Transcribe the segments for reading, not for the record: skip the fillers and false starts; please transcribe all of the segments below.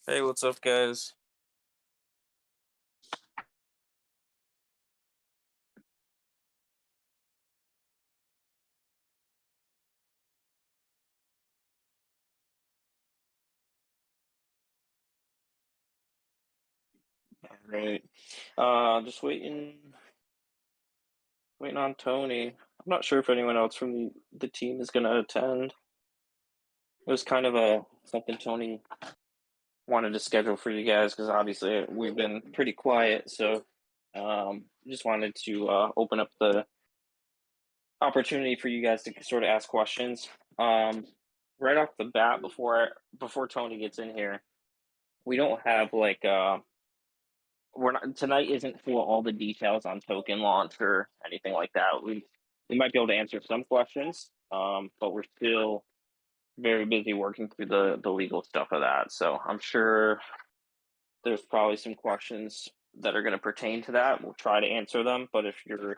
Hey, what's up, guys? All right. Just waiting on Tony. I'm not sure if anyone else from the team is gonna attend. It was kind of a something Tony wanted to schedule for you guys because obviously we've been pretty quiet. So, just wanted to open up the opportunity for you guys to sort of ask questions. Um, right off the bat, before Tony gets in here, we don't have like we're not tonight isn't for all the details on token launch or anything like that. We might be able to answer some questions, but we're still very busy working through the legal stuff of that. So I'm sure there's probably some questions that are going to pertain to that. We'll try to answer them, but if your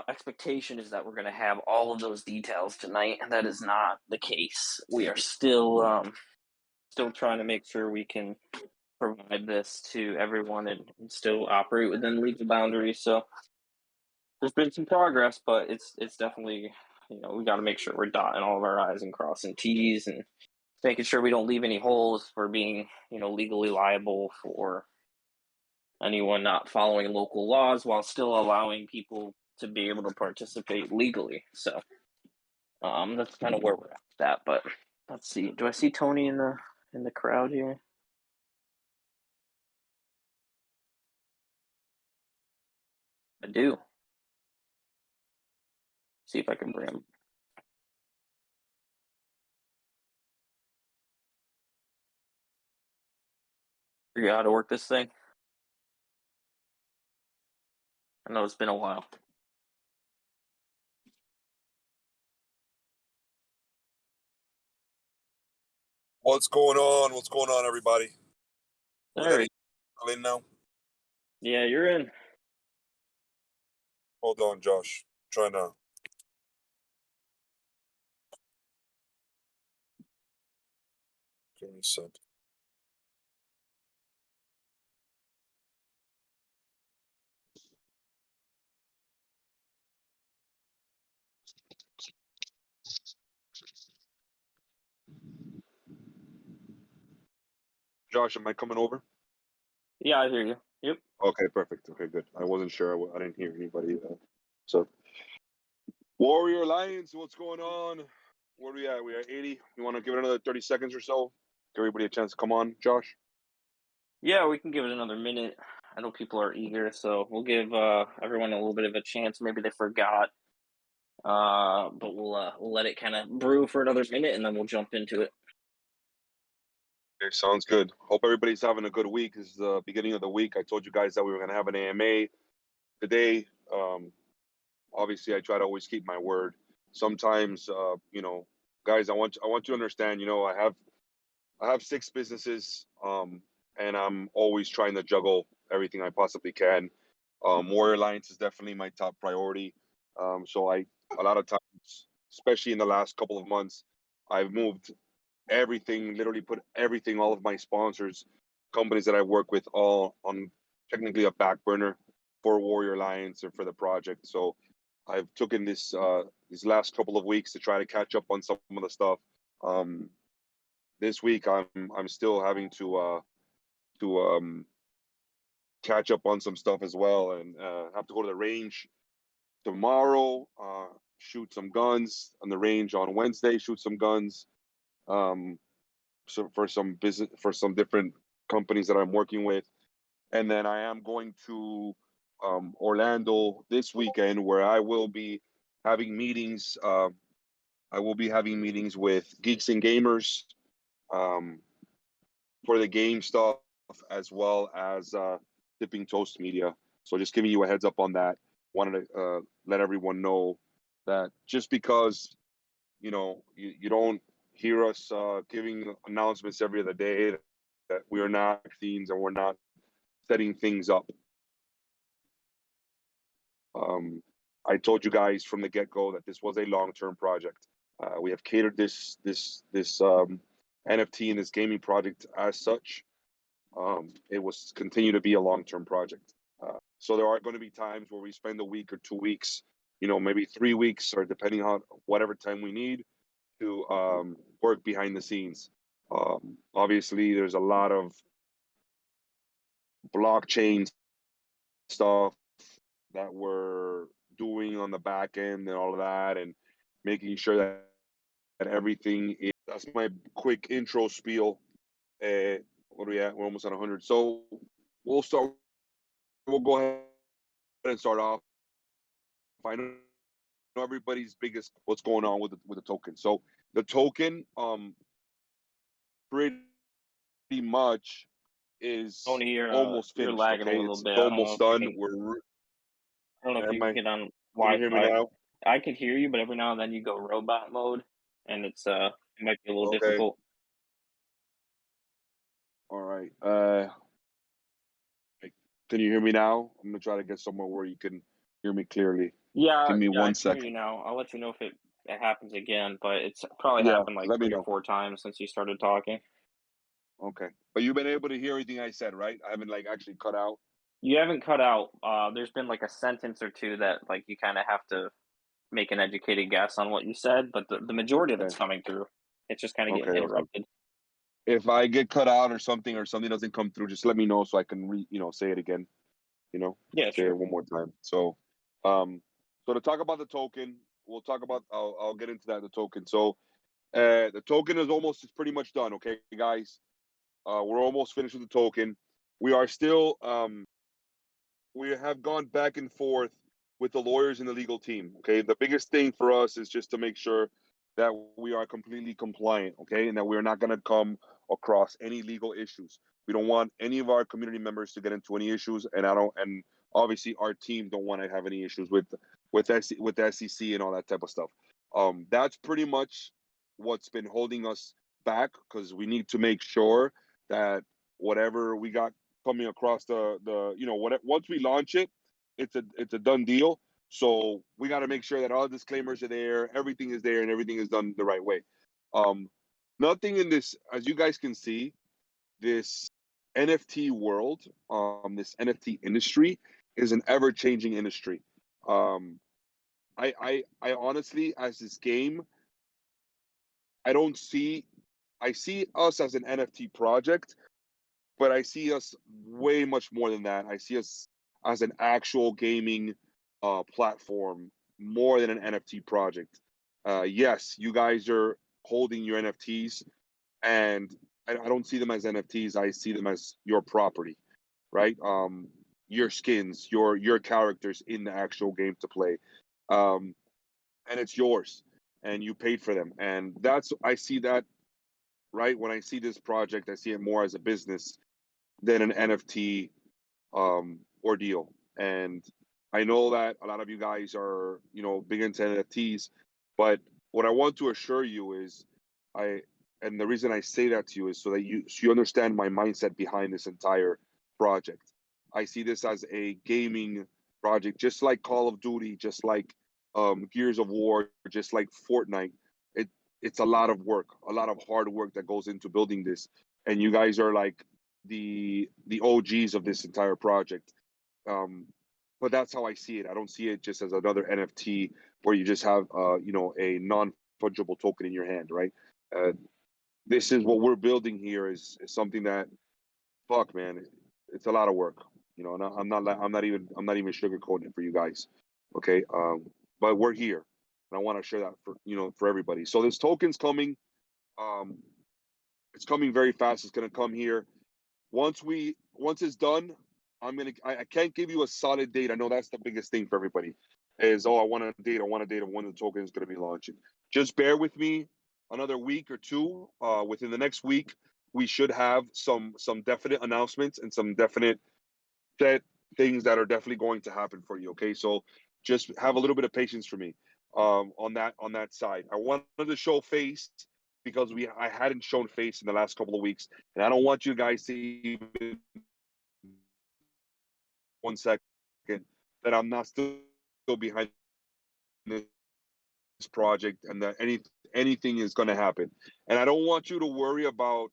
expectation is that we're going to have all of those details tonight, that is not the case. We are still trying to make sure we can provide this to everyone and still operate within legal boundaries. So there's been some progress, but it's definitely we got to make sure we're dotting all of our I's and crossing T's and making sure we don't leave any holes for being legally liable for anyone not following local laws while still allowing people to be able to participate legally. So that's kind of where we're at with that. But let's see. Do I see Tony in the crowd here? I do. See if I can bring him. Figure out how to work this thing. I know it's been a while. What's going on? What's going on, everybody? We There. letting in now? Yeah, you're in. Hold on, Josh. Trying to. Give me a sec. Josh, am I coming over? Yeah, I hear you. Yep. Okay, perfect. Okay, good. I wasn't sure. I didn't hear anybody. So, Warrior Alliance, what's going on? Where are we at? We are 80. You want to give it another 30 seconds or so? Give everybody a chance to come on, Josh? Yeah, we can give it another minute. I know people are eager, so we'll give everyone a little bit of a chance. Maybe they forgot, but we'll let it kind of brew for another minute, and then we'll jump into it. Okay, sounds good. Hope everybody's having a good week. This is the beginning of the week. I told you guys that we were going to have an AMA today. Obviously, I try to always keep my word. Sometimes, guys, I want you to understand. I have 6 businesses, and I'm always trying to juggle everything I possibly can. Warrior Alliance is definitely my top priority. So a lot of times, especially in the last couple of months, I've moved everything, literally put everything, all of my sponsors, companies that I work with, all on technically a back burner for Warrior Alliance and for the project. So I've taken these last couple of weeks to try to catch up on some of the stuff. This week I'm still having to catch up on some stuff as well, and have to go to the range tomorrow, shoot some guns on the range on Wednesday, shoot some guns. So for some different companies that I'm working with, and then I am going to Orlando this weekend, where I will be having meetings. I will be having meetings with Geeks and Gamers, for the game stuff, as well as Tipping Toast Media. So just giving you a heads up on that. Wanted to let everyone know that just because you don't hear us giving announcements every other day, that we are not vaccines and we're not setting things up. I told you guys from the get-go that this was a long-term project. We have catered this NFT in this gaming project as such. It was continue to be a long-term project. So there are going to be times where we spend a week or 2 weeks, maybe 3 weeks, or depending on whatever time we need to work behind the scenes. Obviously, there's a lot of blockchain stuff that we're doing on the back end and all of that, and making sure that everything is. That's my quick intro spiel. What are we at? We're almost at 100. So we'll start. We'll go ahead and start off. I know everybody's biggest what's going on with the token. So the token, pretty much is Tony, almost you're finished. lagging a Okay, little it's bit. almost done. I don't know if you Am can I? get on Can you hear me Wi-Fi. now? I can hear you, but every now and then you go robot mode, and it might be a little Okay. difficult. All right. Can you hear me now? I'm gonna try to get somewhere where you can hear me clearly. Give Yeah, me yeah, I one can hear you second. now. I'll let you know if it happens again, but it's probably Yeah, happened like let me 3 or know. 4 times since you started talking. Okay. But you've been able to hear everything I said, right? I haven't like actually cut out. You haven't cut out. There's been like a sentence or 2 that, like, you kinda have to make an educated guess on what you said, but the majority of Okay. it's coming through. It's just kinda Okay. getting Okay. interrupted. If I get cut out or something doesn't come through, just let me know so I can say it again. Yeah, Say it sure. one more time. Um, so to talk about the token, we'll talk about. I'll get into that. The token. So, the token is pretty much done. Okay, guys. We're almost finished with the token. We are still. We have gone back and forth with the lawyers and the legal team. Okay, the biggest thing for us is just to make sure that we are completely compliant. Okay, and that we're not going to come across any legal issues. We don't want any of our community members to get into any issues, and I don't. And obviously, our team don't want to have any issues with the SEC and all that type of stuff. That's pretty much what's been holding us back because we need to make sure that whatever we got coming across once we launch it, it's a done deal. So we got to make sure that all disclaimers are there, everything is there, and everything is done the right way. Um, Nothing in this, as you guys can see, this NFT world, this NFT industry is an ever changing industry. Um, I honestly, as this game, I don't see, I see us as an NFT project, but I see us way much more than that. I see us as an actual gaming platform more than an NFT project. Yes, you guys are holding your NFTs, and I don't see them as NFTs. I see them as your property, right? Your skins, your characters in the actual game to play, um, and it's yours, and you paid for them, and that's I see that right when I see this project. I see it more as a business than an NFT ordeal. And I know that a lot of you guys are, big into NFTs, but what I want to assure you is I and the reason I say that to you is so you understand my mindset behind this entire project. I see this as a gaming project, just like Call of Duty, just like Gears of War, just like Fortnite. It it's a lot of work, a lot of hard work that goes into building this. And you guys are like the OGs of this entire project. But that's how I see it. I don't see it just as another NFT where you just have a non fungible token in your hand, right? Uh, this is what we're building here is something that fuck man, it's a lot of work. And I'm not even sugarcoating it for you guys. Okay. But we're here. And I want to share that for everybody. So this token's coming. Um, it's coming very fast. It's gonna come here once it's done. I can't give you a solid date. I know that's the biggest thing for everybody is, oh, I want a date of when the token is going to be launching. Just bear with me another week or two. Within the next week we should have some definite announcements and some definite set things that are definitely going to happen for you. Okay, so just have a little bit of patience for me on that side. I wanted to show face because I hadn't shown face in the last couple of weeks, and I don't want you guys to even 1 second that I'm not still behind this project and that anything anything is going to happen. And I don't want you to worry about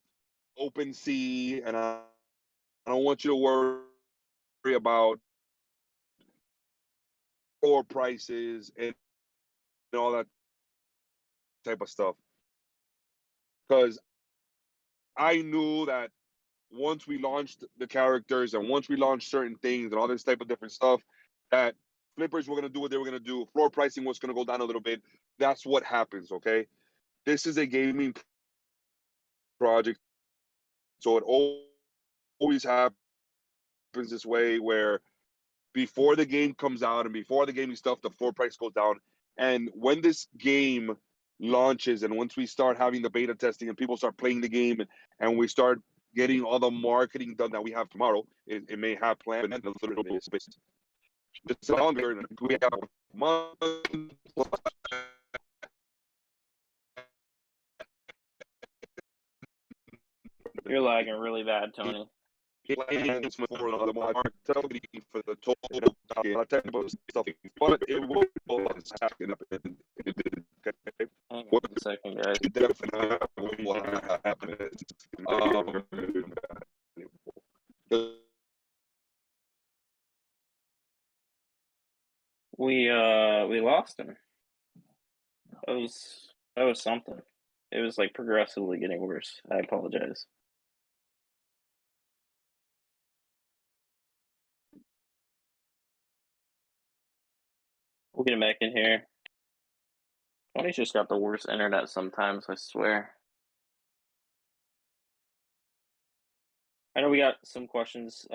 OpenC, and I don't want you to worry about core prices and all that type of stuff. Because I knew that once we launched the characters and once we launched certain things and all this type of different stuff, that flippers were going to do what they were going to do. Floor pricing was going to go down a little bit. That's what happens, okay? This is a gaming project, so it always happens this way where before the game comes out and before the gaming stuff, the floor price goes down. And when this game launches and once we start having the beta testing and people start playing the game and we start getting all the marketing done that we have tomorrow, it may have planned a little bit space. It's longer. We have a month. You're lagging really bad, Tony. Plans for the market for the total technical stuff, but it will happen. Hang on a second, guys. Definitely will happen. We lost him. That was something. It was like progressively getting worse. I apologize. We'll get him back in here. Tony's just got the worst internet sometimes, I swear. I know we got some questions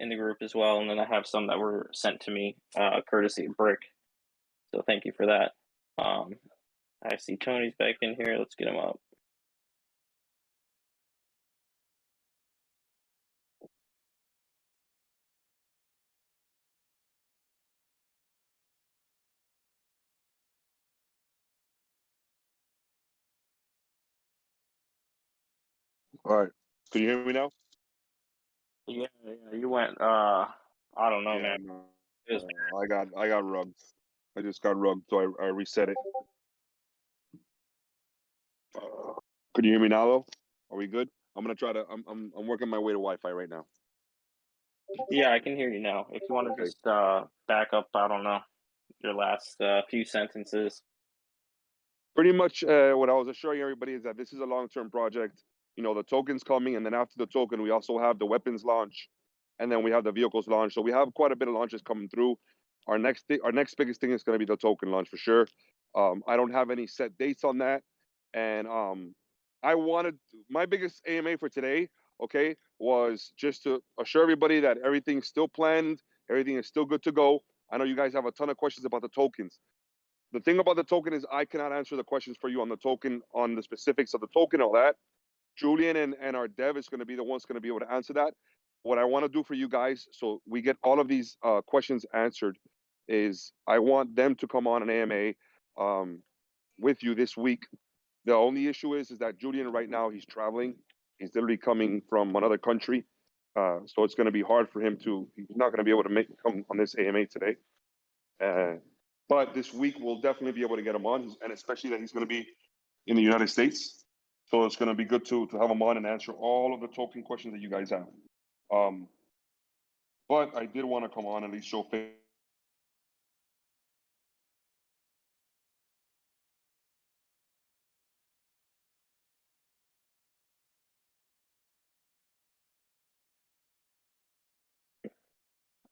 in the group as well, and then I have some that were sent to me courtesy of Brick. So thank you for that. I see Tony's back in here. Let's get him up. All right. Can you hear me now? Yeah, you went. I don't know, man. No. I got rugged. I just got rugged, so I reset it. Could you hear me now, though? Are we good? I'm gonna try to. I'm working my way to Wi-Fi right now. Yeah, I can hear you now. If you want to Okay. just back up, I don't know, your last few sentences. Pretty much what I was assuring everybody is that this is a long-term project. You know, the token's coming, and then after the token, we also have the weapons launch, and then we have the vehicles launch. So we have quite a bit of launches coming through. Our next biggest thing is going to be the token launch for sure. I don't have any set dates on that, and I wanted my biggest AMA for today, okay, was just to assure everybody that everything's still planned, everything is still good to go. I know you guys have a ton of questions about the tokens. The thing about the token is I cannot answer the questions for you on the token, on the specifics of the token, all that. Julian and our dev is going to be the ones going to be able to answer that. What I want to do for you guys, so we get all of these questions answered, is I want them to come on an AMA with you this week. The only issue is that Julian right now, he's traveling. He's literally coming from another country. So it's going to be hard for him he's not going to be able to come on this AMA today. But this week we'll definitely be able to get him on, and especially that he's going to be in the United States. So it's going to be good to have him on and answer all of the token questions that you guys have. But I did want to come on and at least show face.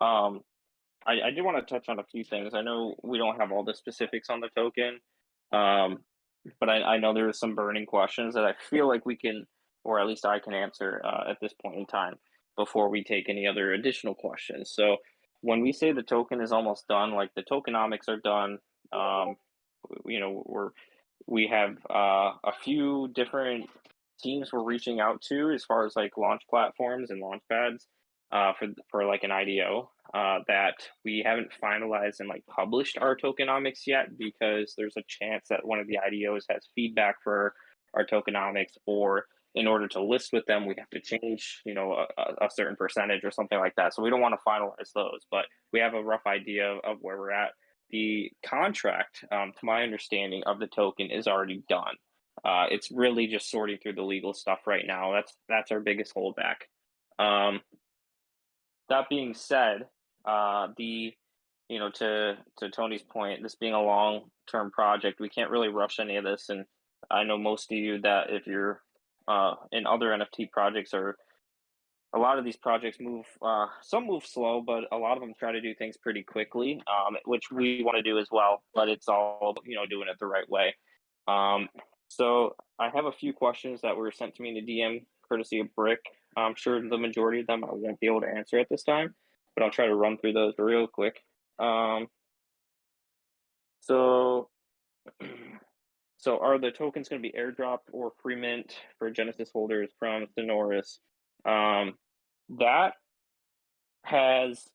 I did want to touch on a few things. I know we don't have all the specifics on the token, but I know there are some burning questions that I feel like we can, or at least I can answer at this point in time before we take any other additional questions. So when we say the token is almost done, like the tokenomics are done, you know, we have a few different teams we're reaching out to as far as like launch platforms and launch pads for like an IDO that we haven't finalized and like published our tokenomics yet because there's a chance that one of the IDOs has feedback for our tokenomics, or in order to list with them we have to change, you know, a certain percentage or something like that. So we don't want to finalize those, but we have a rough idea of where we're at. the contract, to my understanding of the token, is already done. It's really just sorting through the legal stuff right now. That's our biggest holdback. Um, that being said, the to Tony's point, this being a long term project, we can't really rush any of this. And I know most of you that if you're in other NFT projects, or a lot of these projects move, some move slow, but a lot of them try to do things pretty quickly, which we want to do as well. But it's all doing it the right way. Um, so I have a few questions that were sent to me in the DM courtesy of Brick. I'm sure the majority of them I won't be able to answer at this time, but I'll try to run through those real quick. Um, so, so are the tokens going to be airdropped or free mint for Genesis holders from Sonoris? That has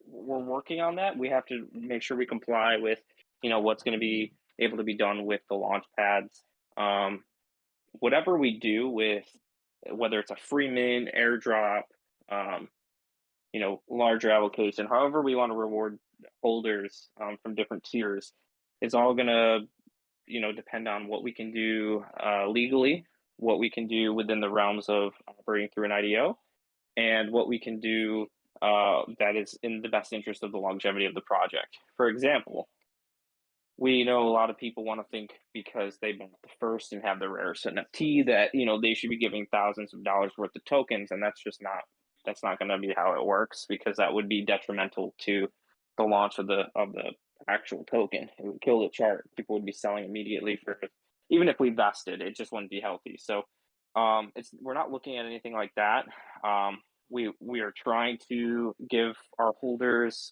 we're working on that. We have to make sure we comply with what's going to be able to be done with the launch pads. Whatever we do with, whether it's a free mint, airdrop, um, larger allocation, however we want to reward holders from different tiers, it's all going to depend on what we can do legally, what we can do within the realms of operating through an IDO, and what we can do that is in the best interest of the longevity of the project. For example, we know a lot of people want to think because they bought the first and have the rarest NFT that they should be giving thousands of dollars worth of tokens, and that's not going to be how it works, because that would be detrimental to the launch of the actual token. It would kill the chart. People would be selling immediately for, even if we vested, it just wouldn't be healthy. So we're not looking at anything like that. We are trying to give our holders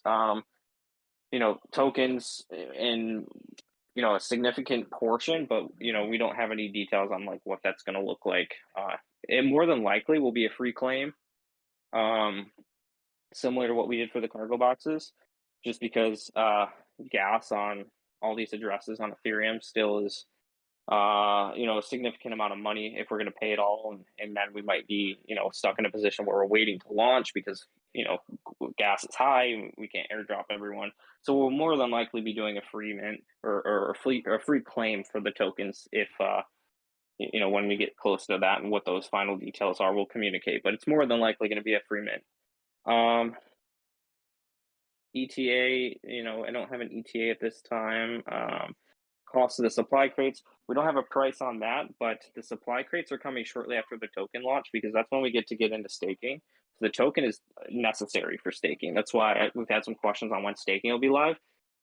tokens in a significant portion, but we don't have any details on like what that's going to look like. It more than likely will be a free claim, similar to what we did for the cargo boxes, just because gas on all these addresses on Ethereum still is a significant amount of money if we're going to pay it all, and then we might be stuck in a position where we're waiting to launch because gas is high and we can't airdrop everyone. So we'll more than likely be doing a free mint or a free claim for the tokens if when we get close to that, and what those final details are, we'll communicate. But it's more than likely going to be a free mint. ETA, I don't have an ETA at this time. Cost of the supply crates, we don't have a price on that, but the supply crates are coming shortly after the token launch, because that's when we get into staking. So the token is necessary for staking. That's why we've had some questions on when staking will be live.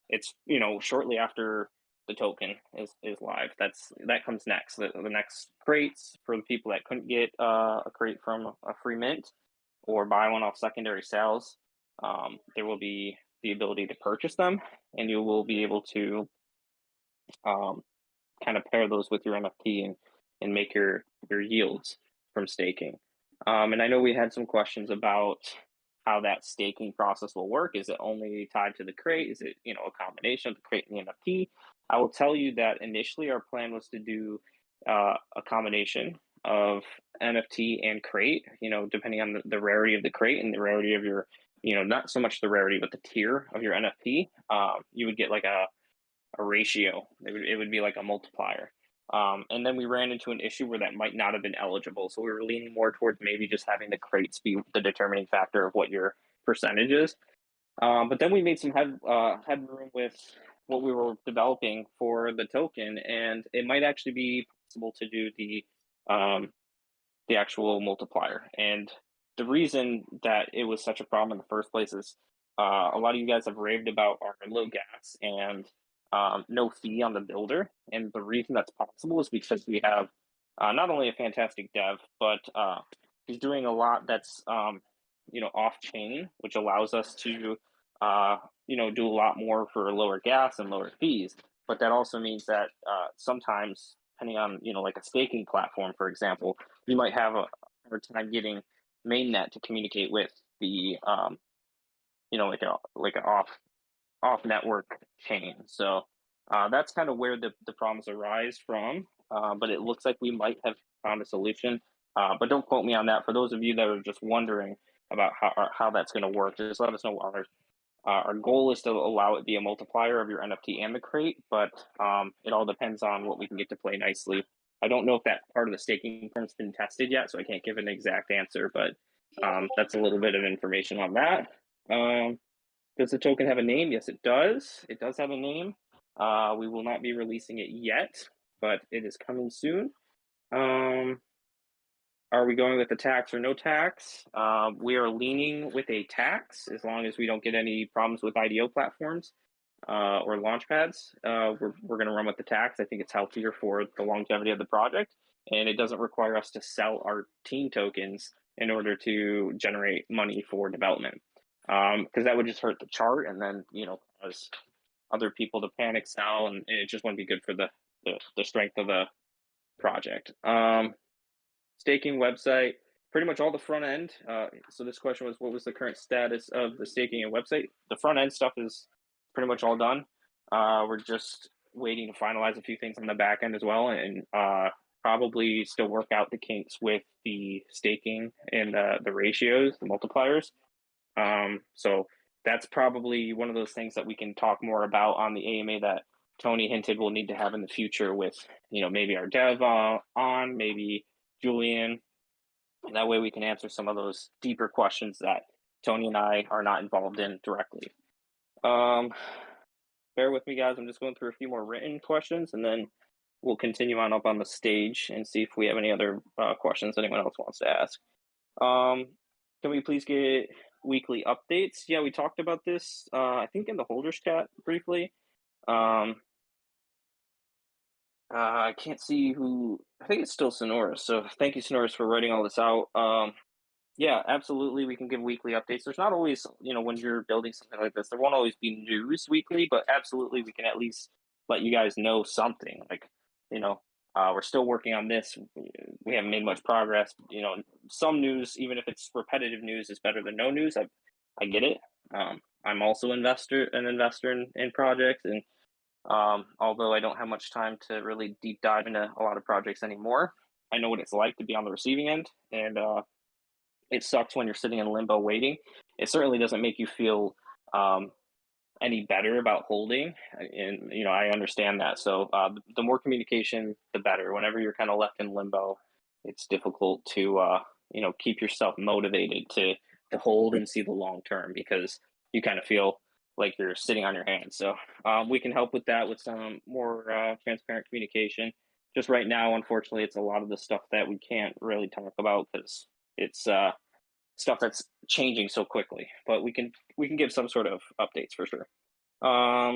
It's shortly after the token is live. That comes next. The next crates for the people that couldn't get a crate from a free mint or buy one off secondary sales. There will be the ability to purchase them, and you will be able to kind of pair those with your NFT and make your yields from staking. And I know we had some questions about how that staking process will work. Is it only tied to the crate? Is it a combination of the crate and the NFT? I will tell you that initially our plan was to do a combination of NFT and crate, depending on the rarity of the crate and the rarity of your, not so much the rarity, but the tier of your NFT. You would get like a ratio. It would be like a multiplier. And then we ran into an issue where that might not have been eligible. So we were leaning more towards maybe just having the crates be the determining factor of what your percentage is. But then we made some headroom with what we were developing for the token, and it might actually be possible to do the actual multiplier. And the reason that it was such a problem in the first place is a lot of you guys have raved about our low gas and no fee on the builder. And the reason that's possible is because we have not only a fantastic dev, but he's doing a lot that's off chain, which allows us to do a lot more for lower gas and lower fees. But that also means that sometimes, depending on like a staking platform, for example, you might have a hard time getting mainnet to communicate with the like an off network chain. So that's kind of where the problems arise from. But it looks like we might have found a solution. But don't quote me on that. For those of you that are just wondering about how that's going to work, just let us know Our goal is to allow it to be a multiplier of your NFT and the crate, but it all depends on what we can get to play nicely. I don't know if that part of the staking term's been tested yet, so I can't give an exact answer, but that's a little bit of information on that. Does the token have a name? Yes, it does. It does have a name. We will not be releasing it yet, but it is coming soon. Are we going with the tax or no tax? We are leaning with a tax as long as we don't get any problems with IDO platforms or launch pads. We're going to run with the tax. I think it's healthier for the longevity of the project, and it doesn't require us to sell our team tokens in order to generate money for development. Because that would just hurt the chart, and then cause other people to panic sell, and it just wouldn't be good for the strength of the project. Staking website, pretty much all the front end. So this question was, what was the current status of the staking and website? The front end stuff is pretty much all done. We're just waiting to finalize a few things on the back end as well, and probably still work out the kinks with the staking and the ratios, the multipliers. So that's probably one of those things that we can talk more about on the AMA that Tony hinted we'll need to have in the future with, maybe our dev on, maybe Julian. And that way we can answer some of those deeper questions that Tony and I are not involved in directly. Bear with me, guys. I'm just going through a few more written questions, and then we'll continue on up on the stage and see if we have any other questions anyone else wants to ask. Can we please get weekly updates? Yeah, we talked about this, I think in the holders chat briefly. I can't see who. I think it's still Sonoris. So thank you, Sonoris, for writing all this out. Yeah, absolutely. We can give weekly updates. There's not always, when you're building something like this, there won't always be news weekly, but absolutely, we can at least let you guys know something. Like, we're still working on this. We haven't made much progress. Some news, even if it's repetitive news, is better than no news. I get it. I'm also an investor in projects, and although I don't have much time to really deep dive into a lot of projects anymore, I know what it's like to be on the receiving end, and it sucks when you're sitting in limbo waiting. It certainly doesn't make you feel any better about holding, and I understand that. So the more communication, the better. Whenever you're kind of left in limbo, it's difficult to keep yourself motivated to hold and see the long term, because you kind of feel like you're sitting on your hands. So we can help with that with some more transparent communication. Just right now, unfortunately, it's a lot of the stuff that we can't really talk about because it's stuff that's changing so quickly. But we can give some sort of updates for sure.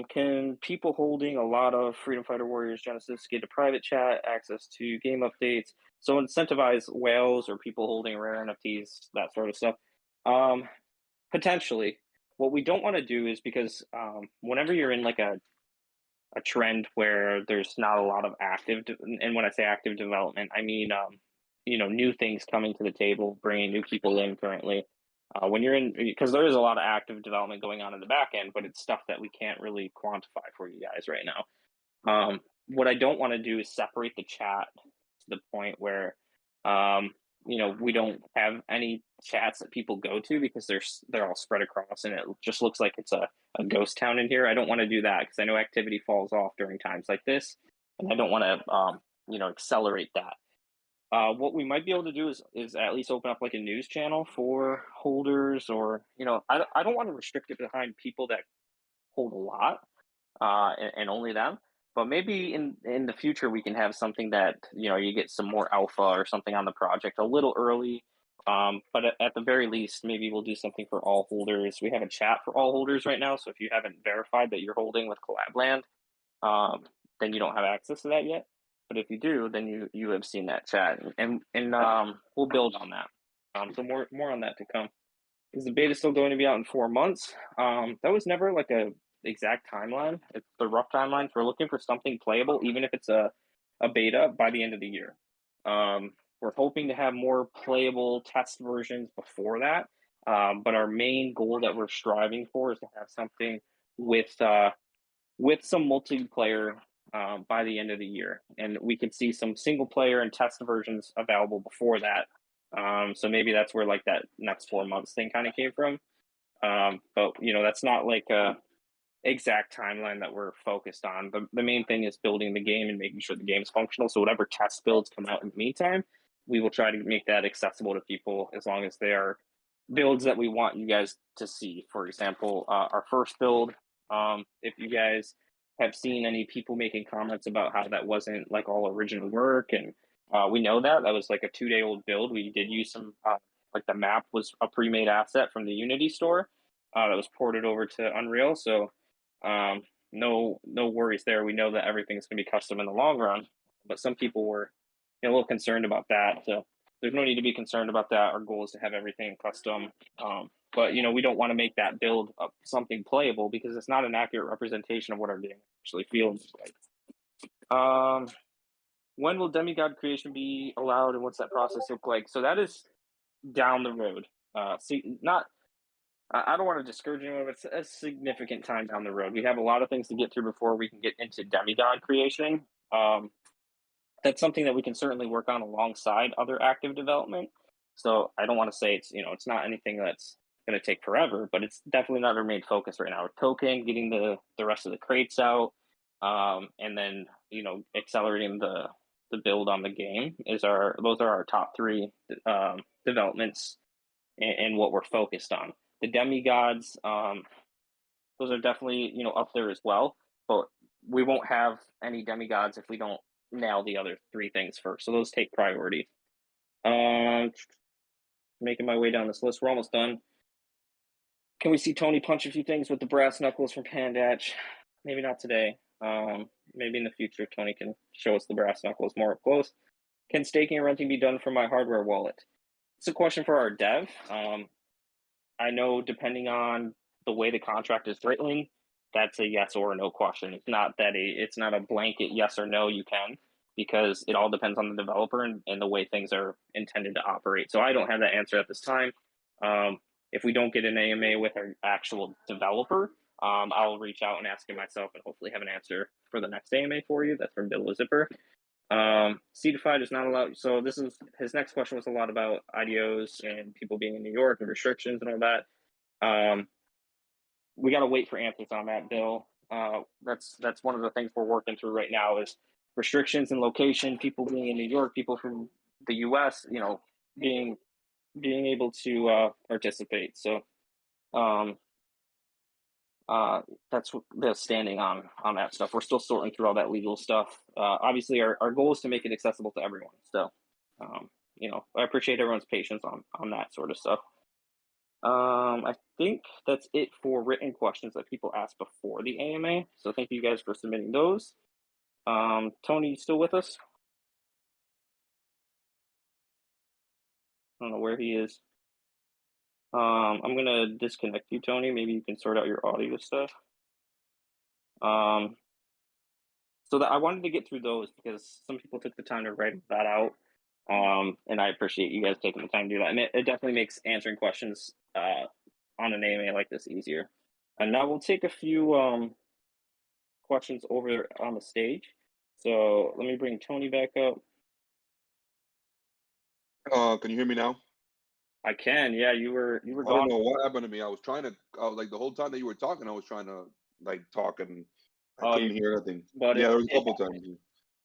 Can people holding a lot of Freedom Fighter Warriors Genesis get a private chat, access to game updates? So incentivize whales or people holding rare NFTs, that sort of stuff. Potentially. What we don't want to do is, because whenever you're in like a trend where there's not a lot of active, and when I say active development, I mean new things coming to the table, bringing new people in currently. When you're in, because there is a lot of active development going on in the back end, but it's stuff that we can't really quantify for you guys right now. What I don't want to do is separate the chat to the point where we don't have any chats that people go to, because they're all spread across, and it just looks like it's a ghost town in here. I don't want to do that, because I know activity falls off during times like this, and I don't want to accelerate that. What we might be able to do is at least open up like a news channel for holders, or I don't want to restrict it behind people that hold a lot and only them. But maybe in the future we can have something that you get some more alpha or something on the project a little early. But at the very least, maybe we'll do something for all holders. We have a chat for all holders right now, so if you haven't verified that you're holding with Collabland, then you don't have access to that yet. But if you do, then you have seen that chat, and we'll build on that. So more on that to come. Is the beta still going to be out in 4 months? That was never like a exact timeline. It's the rough timelines. We're looking for something playable, even if it's a beta, by the end of the year. We're hoping to have more playable test versions before that. But our main goal that we're striving for is to have something with some multiplayer by the end of the year, and we could see some single player and test versions available before that. So maybe that's where like that next 4 months thing kind of came from. But that's not like a exact timeline that we're focused on. The main thing is building the game and making sure the game is functional. So whatever test builds come out in the meantime, we will try to make that accessible to people as long as they are builds that we want you guys to see. For example, our first build, if you guys have seen any people making comments about how that wasn't like all original work, and we know that was like a 2 day old build. We did use some like the map was a pre-made asset from the Unity store that was ported over to Unreal. So no worries there. We know that everything's going to be custom in the long run, but some people were a little concerned about that. So there's no need to be concerned about that. Our goal is to have everything custom. But we don't want to make that build up something playable because it's not an accurate representation of what our game actually feels like. When will demigod creation be allowed, and what's that process look like? So that is down the road. See, not I don't want to discourage anyone, but it's a significant time down the road. We have a lot of things to get through before we can get into demigod creation. Um, that's something that we can certainly work on alongside other active development. So I don't want to say it's not anything that's going to take forever, but it's definitely not our main focus right now. Token, getting the rest of the crates out, and then accelerating the build on the game those are our top three developments and what we're focused on. The demigods, those are definitely up there as well, but we won't have any demigods if we don't nail the other three things first. So those take priority. Making my way down this list. We're almost done. Can we see Tony punch a few things with the brass knuckles from Pandatch? Maybe not today. Maybe in the future, Tony can show us the brass knuckles more up close. Can staking and renting be done from my hardware wallet? It's a question for our dev. I know depending on the way the contract is written, that's a yes or a no question. It's not a blanket yes or no you can, because it all depends on the developer and the way things are intended to operate. So I don't have that answer at this time. If we don't get an AMA with our actual developer, I'll reach out and ask him myself and hopefully have an answer for the next AMA for you. That's from Bill Zipper. Seedified is not allowed. So this is his next question was a lot about IDOs and people being in New York and restrictions and all that. We got to wait for answers on that, Bill. That's one of the things we're working through right now is restrictions and location. People being in New York, people from the U.S. Being able to participate. So that's the standing on that stuff. We're still sorting through all that legal stuff. Obviously, our goal is to make it accessible to everyone. So, I appreciate everyone's patience on that sort of stuff. I think that's it for written questions that people asked before the AMA. So thank you guys for submitting those. Tony, you still with us? I don't know where he is. I'm gonna disconnect you, Tony. Maybe you can sort out your audio stuff. So that I wanted to get through those because some people took the time to write that out. And I appreciate you guys taking the time to do that. And it definitely makes answering questions on an AMA like this easier. And now we'll take a few questions over on the stage. So let me bring Tony back up. Can you hear me now? I can. Yeah, you were I gone. don't know what happened to me. I was trying to like the whole time that you were talking, I was trying to like talk and I couldn't hear anything. But Yeah, there was a couple times.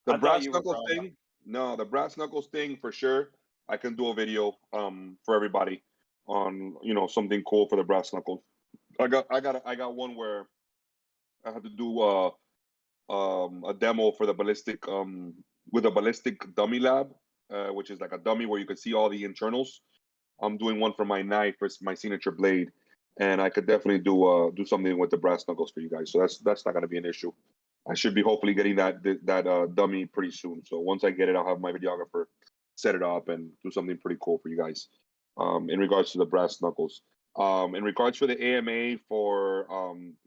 The I thought brass you were knuckles gone. thing. No, the brass knuckles thing for sure. I can do a video for everybody on something cool for the brass knuckles. I got one where I had to do a demo for the ballistic with a ballistic dummy lab, which is like a dummy where you can see all the internals. I'm doing one for my knife, for my signature blade, and I could definitely do something with the brass knuckles for you guys. So that's not gonna be an issue. I should be hopefully getting that dummy pretty soon. So once I get it, I'll have my videographer set it up and do something pretty cool for you guys. In regards to the brass knuckles, in regards for the AMA for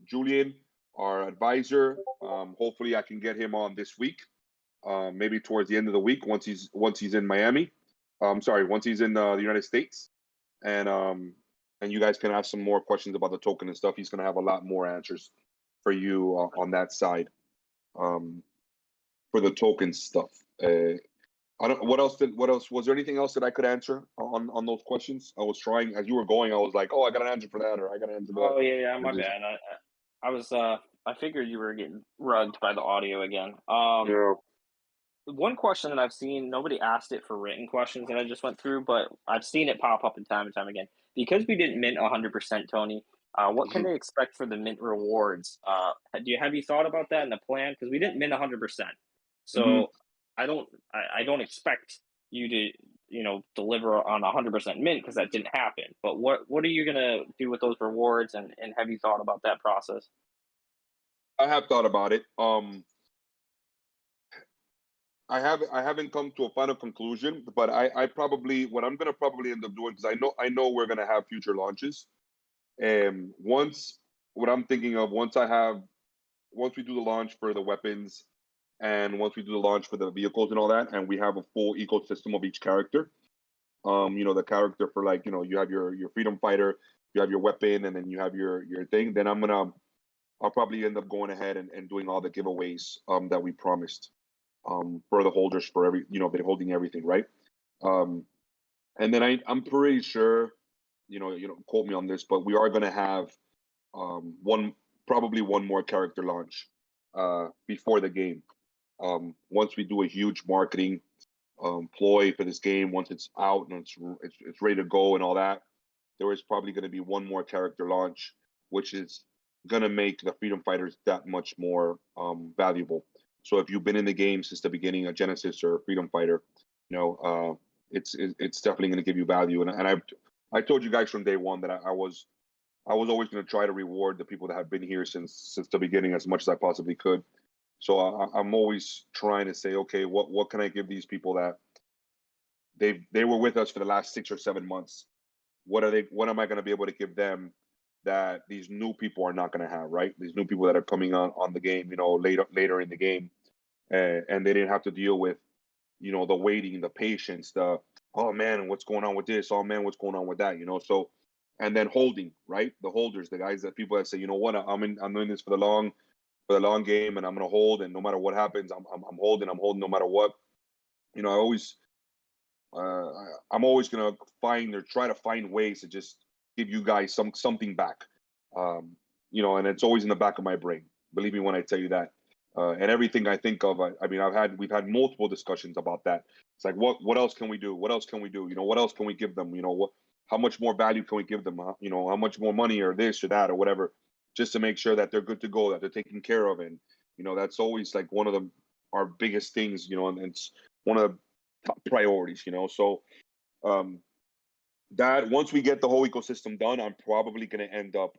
Julian, our advisor, hopefully I can get him on this week. Maybe towards the end of the week once he's in Miami. Once he's in the United States, and you guys can ask some more questions about the token and stuff. He's gonna have a lot more answers for you on that side, for the token stuff. I don't. What else did? What else was there? Anything else that I could answer on those questions? I was trying as you were going. I was like, oh, I got an answer for that, or I got an answer for that. Oh yeah, And my just bad. I was I figured you were getting rugged by the audio again. yeah. One question that I've seen, nobody asked it for written questions that I just went through, but I've seen it pop up in time and time again. Because we didn't mint 100%, Tony, what can Mhm. they expect for the mint rewards? Have you thought about that in the plan? Because we didn't mint 100%, Mhm. so I don't expect you to deliver on 100% mint because that didn't happen. But what are you gonna do with those rewards, and have you thought about that process? I have thought about it. I haven't come to a final conclusion, but I probably what I'm gonna probably end up doing because I know we're gonna have future launches. And once what I'm thinking of once we do the launch for the weapons and once we do the launch for the vehicles and all that, and we have a full ecosystem of each character. The character for like you have your freedom fighter, you have your weapon, and then you have your thing. Then I'll probably end up going ahead and doing all the giveaways that we promised for the holders for every they're holding everything right. Um, and then I'm pretty sure quote me on this, but we are going to have one probably one more character launch before the game. Once we do a huge marketing ploy for this game, once it's out and it's ready to go and all that, there is probably going to be one more character launch, which is going to make the Freedom Fighters that much more valuable. So if you've been in the game since the beginning, a Genesis or a Freedom Fighter, it's definitely going to give you value. And I told you guys from day one that I was always going to try to reward the people that have been here since the beginning as much as I possibly could. So I'm always trying to say, okay, what can I give these people that they were with us for the last 6 or 7 months? What am I going to be able to give them that these new people are not going to have, right? These new people that are coming on the game, later in the game, and they didn't have to deal with the waiting, the patience, the oh man, what's going on with this? Oh man, what's going on with that? So and then holding, right? The holders, the guys that people that say, you know what, I'm in this for the long game, and I'm gonna hold, and no matter what happens, I'm holding, no matter what. I always I'm always gonna find or try to find ways to just give you guys something back. And it's always in the back of my brain. Believe me when I tell you that. And everything I think of, I mean, we've had multiple discussions about that. It's like, what else can we do? What else can we do? What else can we give them? How much more value can we give them? How much more money or this or that or whatever, just to make sure that they're good to go, that they're taken care of. And that's always like one of our biggest things. And it's one of the top priorities. So um, that once we get the whole ecosystem done, I'm probably going to end up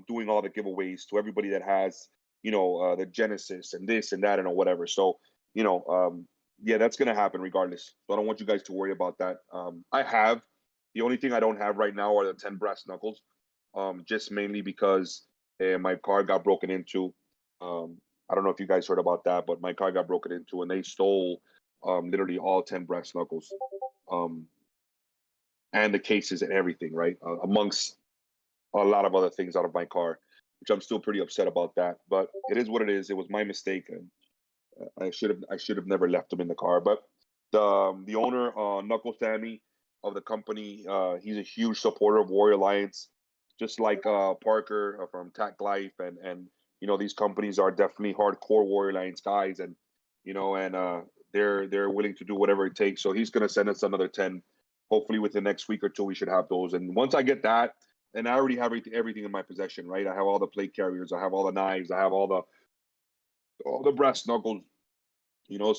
doing all the giveaways to everybody that has, the Genesis and this and that and whatever. So, yeah, that's going to happen regardless. So I don't want you guys to worry about that. The only thing I don't have right now are the 10 brass knuckles, just mainly because my car got broken into. Um, I don't know if you guys heard about that, but my car got broken into and they stole literally all 10 brass knuckles. Um, and the cases and everything, right? Amongst a lot of other things out of my car, which I'm still pretty upset about that. But it is what it is. It was my mistake, and I should have never left him in the car. But the owner, Knuckle Sammy of the company, he's a huge supporter of Warrior Alliance, just like Parker from Tac Life, and these companies are definitely hardcore Warrior Alliance guys, and they're willing to do whatever it takes. So he's gonna send us another 10. Hopefully within the next week or two, we should have those. And once I get that, and I already have everything in my possession, right? I have all the plate carriers, I have all the knives, I have all the brass knuckles,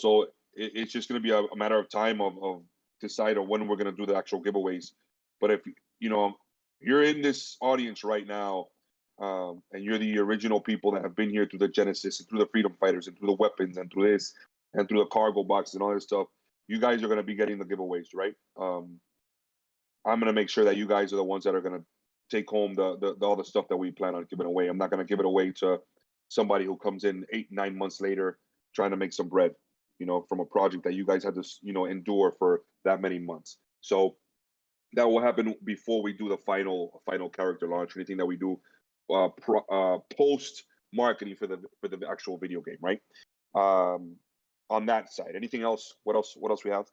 so it's just going to be a matter of time of decide on when we're going to do the actual giveaways. But if you're in this audience right now, and you're the original people that have been here through the Genesis and through the Freedom Fighters and through the weapons and through this and through the cargo box and all this stuff, you guys are going to be getting the giveaways, right? I'm going to make sure that you guys are the ones that are going to take home all the stuff that we plan on giving away. I'm not going to give it away to somebody who comes in 8, 9 months later trying to make some bread, from a project that you guys had to, endure for that many months. So that will happen before we do the final character launch. Anything that we do post marketing for the actual video game, right? Um, on that side. Anything else? What else we have?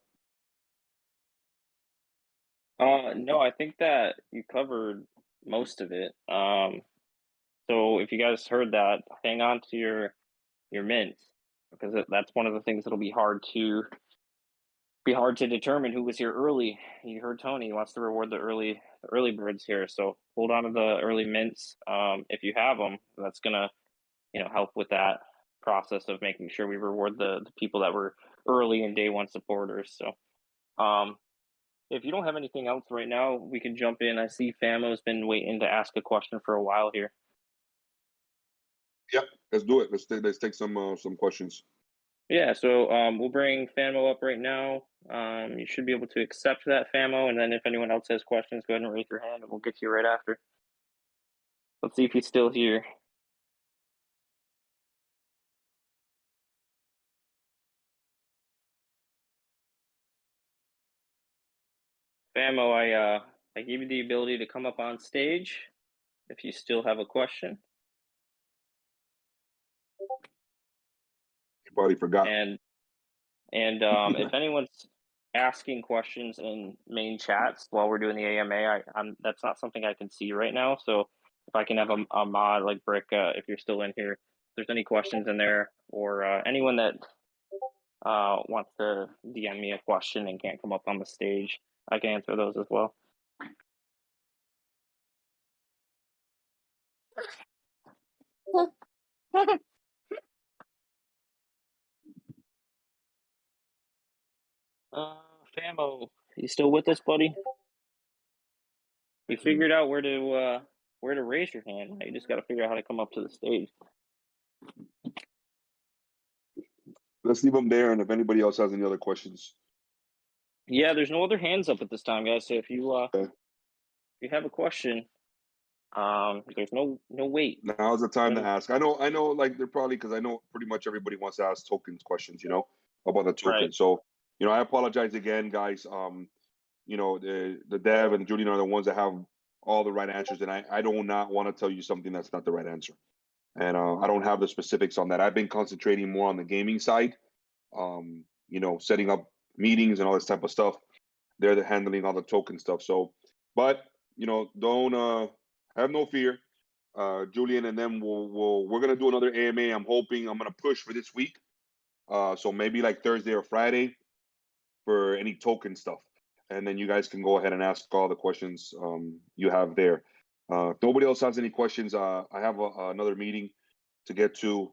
No, I think that you covered most of it. So if you guys heard that, hang on to your mints because that's one of the things that'll be hard to determine who was here early. You heard Tony he wants to reward the early birds here, so hold on to the early mints if you have them. That's gonna help with that process of making sure we reward the people that were early and day one supporters. So um, if you don't have anything else right now, we can jump in. I see Famo's been waiting to ask a question for a while here. Yeah, let's do it. Let's take some questions. Yeah, so we'll bring Famo up right now. You should be able to accept that Famo, and then if anyone else has questions, go ahead and raise your hand, and we'll get to you right after. Let's see if he's still here. Famo, I gave you the ability to come up on stage if you still have a question. You probably forgot. And if anyone's asking questions in main chats while we're doing the AMA, that's not something I can see right now. So if I can have a mod like Brick, if you're still in here, if there's any questions in there, or anyone that wants to DM me a question and can't come up on the stage, I can answer those as well. Famo, you still with us, buddy? We figured out where to raise your hand. Now you just got to figure out how to come up to the stage. Let's leave them there, and if anybody else has any other questions. Yeah, there's no other hands up at this time, guys. So if you Okay. if you have a question, there's no wait. Now's the time to ask. I know, like they're probably because I know pretty much everybody wants to ask tokens questions, about the token. Right. So, I apologize again, guys. The dev and Julian are the ones that have all the right answers, and I do not want to tell you something that's not the right answer. And I don't have the specifics on that. I've been concentrating more on the gaming side, setting up meetings and all this type of stuff. They're handling all the token stuff. So, but don't have no fear. Julian and them we're gonna do another AMA. I'm gonna push for this week. So maybe like Thursday or Friday for any token stuff, and then you guys can go ahead and ask all the questions you have there. If nobody else has any questions, I have another meeting to get to.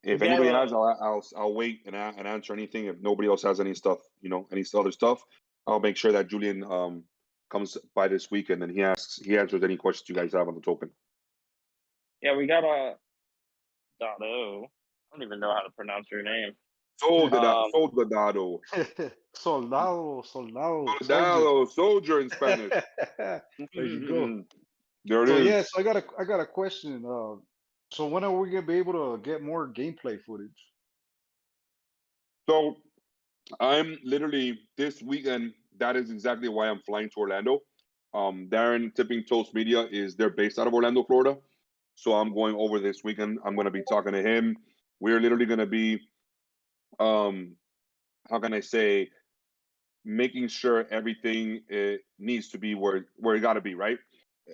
If anybody has, I'll wait and answer anything. If nobody else has any stuff, any other stuff, I'll make sure that Julian comes by this week and then he answers any questions you guys have on the token. Yeah, we got a Dado. I don't even know how to pronounce your name. Soldado. Soldier in Spanish. There you go. There it So is. yes, I got a question. So when are we gonna be able to get more gameplay footage? So I'm literally this weekend. That is exactly why I'm flying to Orlando. Darren Tipping Toast Media they're based out of Orlando, Florida. So I'm going over this weekend. I'm going to be talking to him. We're literally going to be, how can I say, making sure everything needs to be where it got to be, right?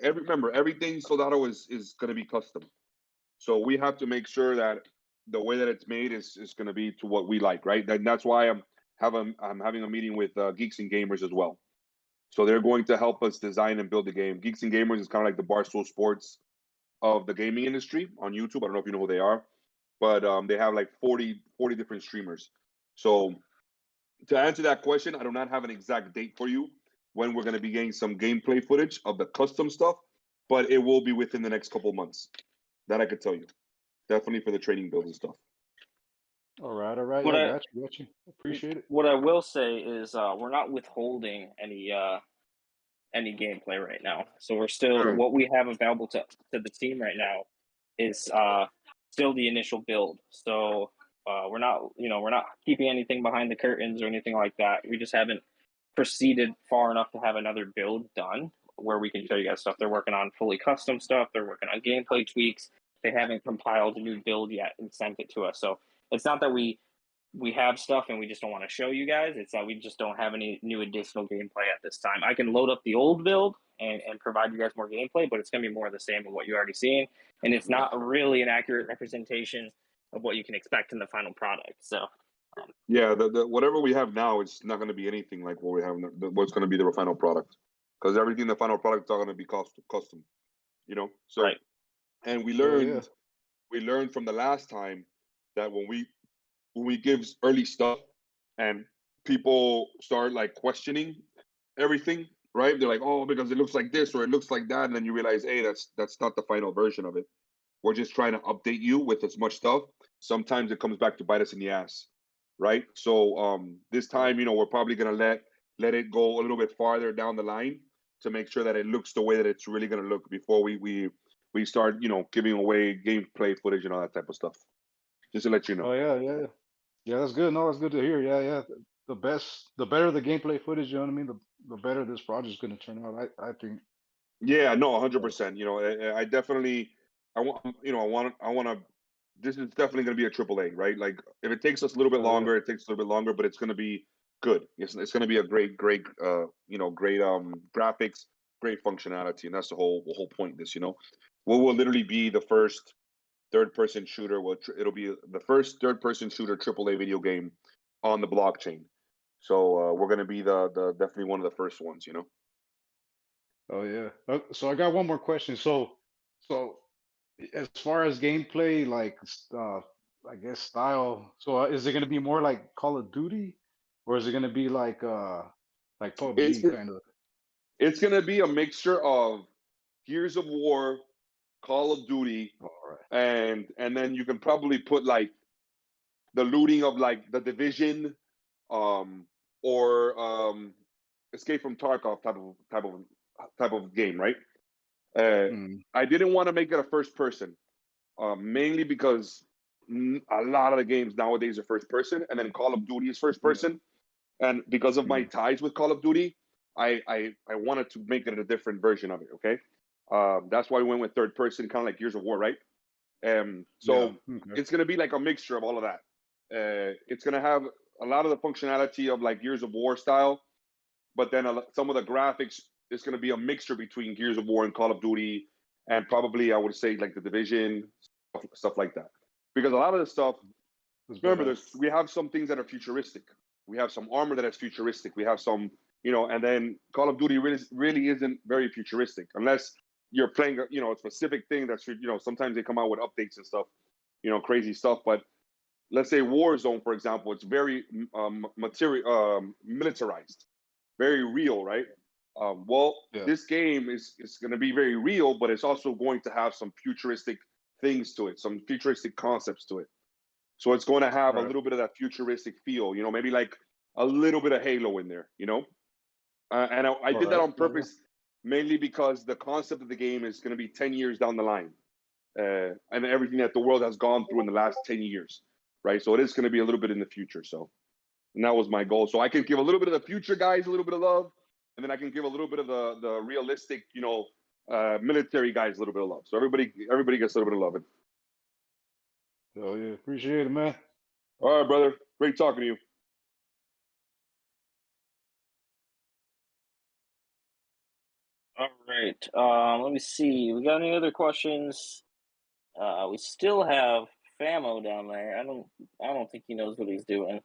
Remember, everything Soldado is going to be custom. So we have to make sure that the way that it's made is going to be to what we like, right? That's why I'm having a meeting with Geeks and Gamers as well. So they're going to help us design and build the game. Geeks and Gamers is kind of like the Barstool Sports of the gaming industry on YouTube. I don't know if you know who they are, but they have like 40 different streamers. So to answer that question, I do not have an exact date for you when we're going to be getting some gameplay footage of the custom stuff, but it will be within the next couple months. That I could tell you. Definitely for the training builds and stuff. All right. Yeah, got you. Appreciate it. What I will say is we're not withholding any gameplay right now. So we're still what we have available to the team right now is still the initial build. So we're not keeping anything behind the curtains or anything like that. We just haven't proceeded far enough to have another build done where we can show you guys stuff. They're working on fully custom stuff. They're working on gameplay tweaks. They haven't compiled a new build yet and sent it to us. So it's not that we we have stuff and we just don't want to show you guys. It's that we just don't have any new additional gameplay at this time. I can load up the old build and provide you guys more gameplay, but it's going to be more of the same of what you're already seeing. And it's not really an accurate representation of what you can expect in the final product. So, Yeah, the whatever we have now, it's not going to be anything like what we have. What's going to be the final product? Because everything the final product are going to be custom. You know, so right. and Oh yeah. we learned from the last time that when we give early stuff and people start like questioning everything, right? They're like, oh, because it looks like this or it looks like that, and then you realize, hey, that's not the final version of it. We're just trying to update you with as much stuff. Sometimes it comes back to bite us in the ass, right? So this time, you know, we're probably gonna let it go a little bit farther down the line to make sure that it looks the way that it's really gonna look before we start, you know, giving away gameplay footage and all that type of stuff. Just to let you know. Oh yeah, yeah, yeah. Yeah, that's good. No, that's good to hear. Yeah, yeah. The better the gameplay footage, you know what I mean? The better this project's gonna turn out. I think. Yeah, no, Yeah. 100%. You know, I definitely, I want, you know, I want to. This is definitely going to be a triple A, right? Like, if it takes us a little bit Oh yeah. longer, it takes a little bit longer, but it's going to be good. It's going to be a great, you know, great graphics, great functionality, and that's the whole point of this. You know, we will literally be the first third-person shooter. It'll be the first third-person shooter triple A video game on the blockchain. So we're going to be the definitely one of the first ones. You know. Oh yeah. So I got one more question. So as far as gameplay, like I guess style. So is it gonna be more like Call of Duty, or is it gonna be like It's PUBG kind of? It's gonna be a mixture of Gears of War, Call of Duty, All right. and then you can probably put like the looting of like the Division, um, or Escape from Tarkov type of game, right? Uh, Mm, I didn't want to make it a first person, mainly because a lot of the games nowadays are first person, and then Call of Duty is first yeah. person. And because of my Mm, ties with Call of Duty, I wanted to make it a different version of it. Okay, that's why we went with third person, kind of like Gears of War, right? yeah. So Okay. it's gonna be like a mixture of all of that. It's gonna have a lot of the functionality of like Gears of War style, but then some of the graphics is gonna be a mixture between Gears of War and Call of Duty, and probably I would say like the Division, stuff like that. Because a lot of the stuff, That's remember, badass. we have some things that are futuristic. We have some armor that is futuristic. We have some, you know, and then Call of Duty really isn't very futuristic unless you're playing, you know, a specific thing that's, you know, sometimes they come out with updates and stuff, you know, crazy stuff. But let's say Warzone, for example, it's very militarized, very real, right? Well, Yeah. this game is going to be very real, but it's also going to have some futuristic things to it, some futuristic concepts to it. So it's going to have a Right. little bit of that futuristic feel, you know, maybe like a little bit of Halo in there, you know. And I All did that right. on Yeah. Yeah. purpose, mainly because the concept of the game is going to be 10 years down the line, and everything that the world has gone through in the last 10 years, right? So it is going to be a little bit in the future. So, and that was my goal. So I can give a little bit of the future guys a little bit of love, and then I can give a little bit of the realistic, you know, military guys a little bit of love. So everybody gets a little bit of love. Oh yeah. Appreciate it, man. All right, brother. Great talking to you. All right. Let me see. We got any other questions? We still have Famo down there. I don't think he knows what he's doing.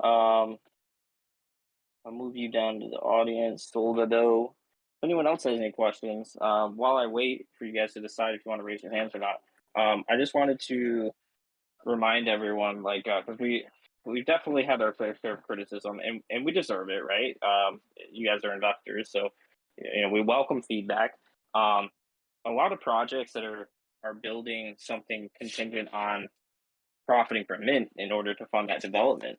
Um, I'll move you down to the audience, Soldado. If anyone else has any questions, while I wait for you guys to decide if you want to raise your hands or not, I just wanted to remind everyone, like, because we definitely had our fair share of criticism, and we deserve it, right? You guys are investors, so we welcome feedback. Um, a lot of projects that are building something contingent on profiting from mint in order to fund that development.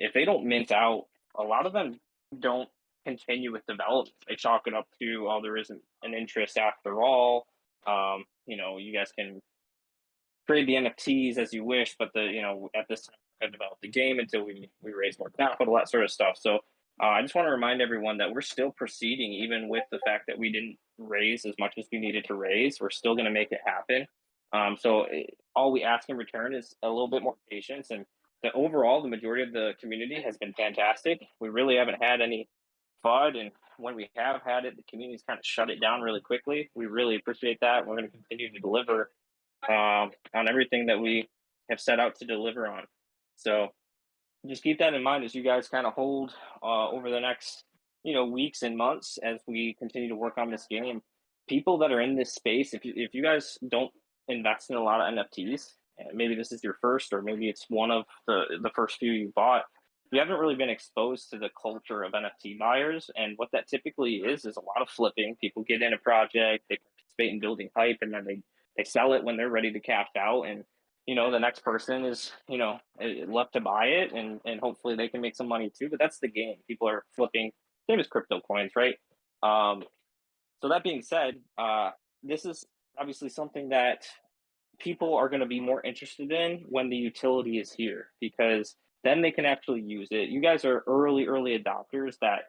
If they don't mint out, a lot of them don't continue with development. They chalk it up to, oh, there isn't an interest after all. You guys can trade the NFTs as you wish, but at this time we have developed the game until we raise more capital, that sort of stuff. So I just want to remind everyone that we're still proceeding, even with the fact that we didn't raise as much as we needed to raise. We're still going to make it happen. All we ask in return is a little bit more patience, and overall, the majority of the community has been fantastic. We really haven't had any FUD, and when we have had it, the community's kind of shut it down really quickly. We really appreciate that. We're going to continue to deliver on everything that we have set out to deliver on. So just keep that in mind as you guys kind of hold over the next weeks and months as we continue to work on this game. People that are in this space, if you guys don't invest in a lot of NFTs, and maybe this is your first, or maybe it's one of the first few you bought, you haven't really been exposed to the culture of NFT buyers. And what that typically is a lot of flipping. People get in a project, they participate in building hype, and then they sell it when they're ready to cash out. And the next person is left to buy it, and hopefully they can make some money too. But that's the game. People are flipping, same as crypto coins, right? So that being said, this is obviously something that people are going to be more interested in when the utility is here, because then they can actually use it. You guys are early adopters that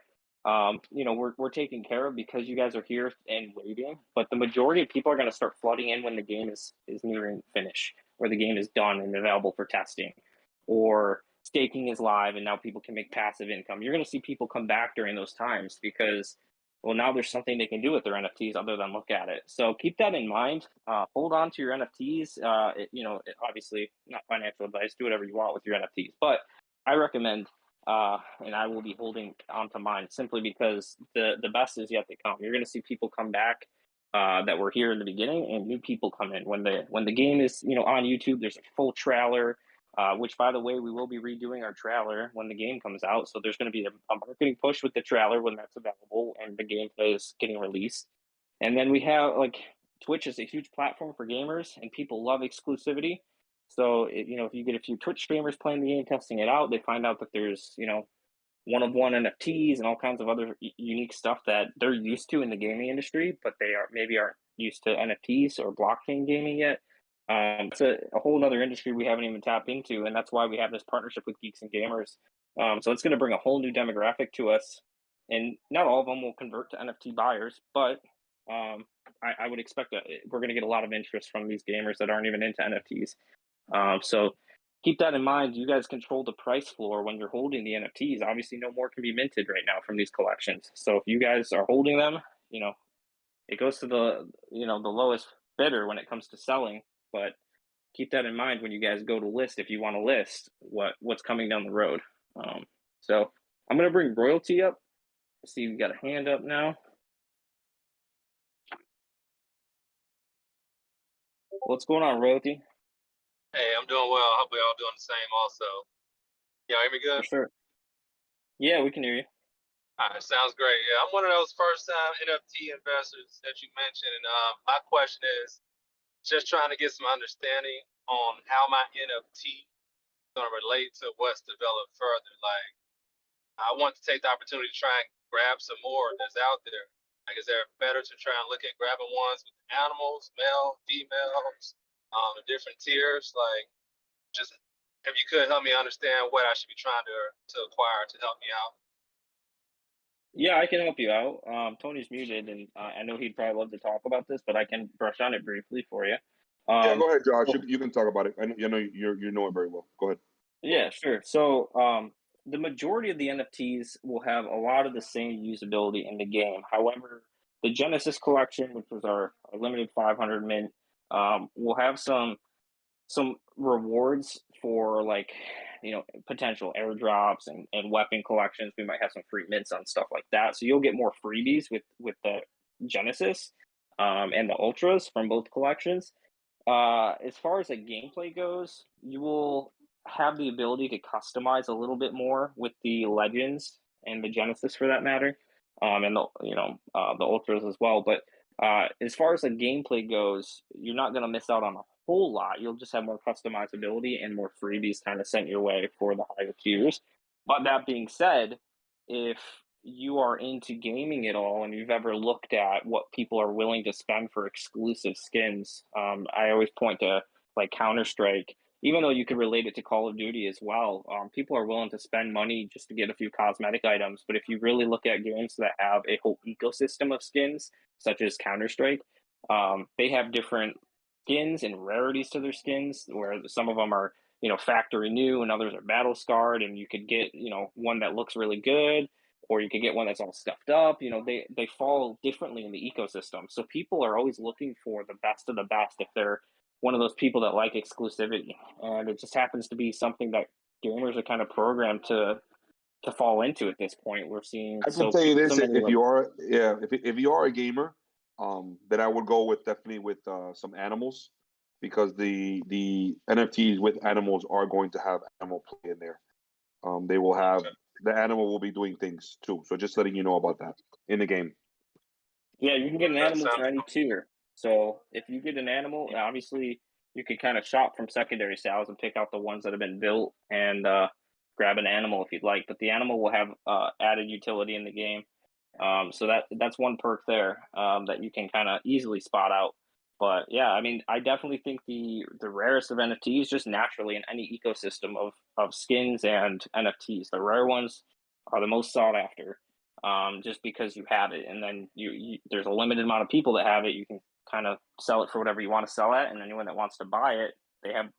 we're taking care of because you guys are here and waiting. But the majority of people are going to start flooding in when the game is nearing finish, or the game is done and available for testing, or staking is live and now people can make passive income. You're going to see people come back during those times because, well, now there's something they can do with their NFTs other than look at it. So keep that in mind. Hold on to your NFTs. Obviously not financial advice. Do whatever you want with your NFTs, but I recommend, and I will be holding onto mine simply because the best is yet to come. You're going to see people come back that were here in the beginning, and new people come in when the game is on YouTube. There's a full trailer. Which, by the way, we will be redoing our trailer when the game comes out. So there's going to be a marketing push with the trailer when that's available and the gameplay is getting released. And then we have, Twitch is a huge platform for gamers, and people love exclusivity. So, if you get a few Twitch streamers playing the game, testing it out, they find out that there's, one-of-one NFTs and all kinds of other unique stuff that they're used to in the gaming industry, but they aren't used to NFTs or blockchain gaming yet. It's a whole other industry we haven't even tapped into, and that's why we have this partnership with Geeks and Gamers. So it's going to bring a whole new demographic to us, and not all of them will convert to NFT buyers, but I would expect that we're going to get a lot of interest from these gamers that aren't even into NFTs. So keep that in mind. You guys control the price floor when you're holding the NFTs. Obviously, no more can be minted right now from these collections. So if you guys are holding them, it goes to the lowest bidder when it comes to selling. But keep that in mind when you guys go to list, if you want to list what's coming down the road. So I'm going to bring Royalty up. See, we got a hand up now. What's going on, Royalty? Hey, I'm doing well. I hope we all doing the same also. Y'all hear me good? For sure. Yeah, we can hear you. All right, sounds great. Yeah, I'm one of those first-time NFT investors that you mentioned, and my question is just trying to get some understanding on how my NFT is going to relate to what's developed further. Like, I want to take the opportunity to try and grab some more that's out there. Like, is there better to try and look at grabbing ones with animals, male, females, the different tiers? Like, just if you could help me understand what I should be trying to acquire to help me out. Yeah, I can help you out. Tony's muted, and I know he'd probably love to talk about this, but I can brush on it briefly for you. Yeah, go ahead, Josh. You can talk about it. I know you know it very well. Go ahead. Yeah, sure. So the majority of the NFTs will have a lot of the same usability in the game. However, the Genesis collection, which was our limited 500 mint, will have some rewards for potential airdrops and weapon collections. We might have some free mints on stuff like that. So you'll get more freebies with the Genesis and the Ultras from both collections. As far as the gameplay goes, you will have the ability to customize a little bit more with the Legends and the Genesis, for that matter, and the Ultras as well. But as far as the gameplay goes, you're not going to miss out on a whole lot. You'll just have more customizability and more freebies kind of sent your way for the higher tiers. But that being said, if you are into gaming at all and you've ever looked at what people are willing to spend for exclusive skins, I always point to Counter-Strike. Even though you could relate it to Call of Duty as well, people are willing to spend money just to get a few cosmetic items. But if you really look at games that have a whole ecosystem of skins, such as Counter-Strike, they have different skins and rarities to their skins, where some of them are factory new, and others are battle scarred, and you could get one that looks really good, or you could get one that's all scuffed up. They fall differently in the ecosystem, so people are always looking for the best of the best if they're one of those people that like exclusivity, and it just happens to be something that gamers are kind of programmed to fall into at this point. We're seeing I can tell you so this: many if you are, yeah, if you are a gamer, then I would go with definitely with some animals, because the NFTs with animals are going to have animal play in there. They will have the animal will be doing things too. So just letting you know about that in the game. Yeah, you can get an That animal sounds for any tier. So if you get an animal, obviously you could kind of shop from secondary sales and pick out the ones that have been built and grab an animal if you'd like. But the animal will have added utility in the game. So that's one perk there that you can kind of easily spot out. But yeah, I mean, I definitely think the rarest of NFTs just naturally in any ecosystem of skins and NFTs, the rare ones are the most sought after, just because you have it, and then you there's a limited amount of people that have it. You can kind of sell it for whatever you want to sell at, and anyone that wants to buy it,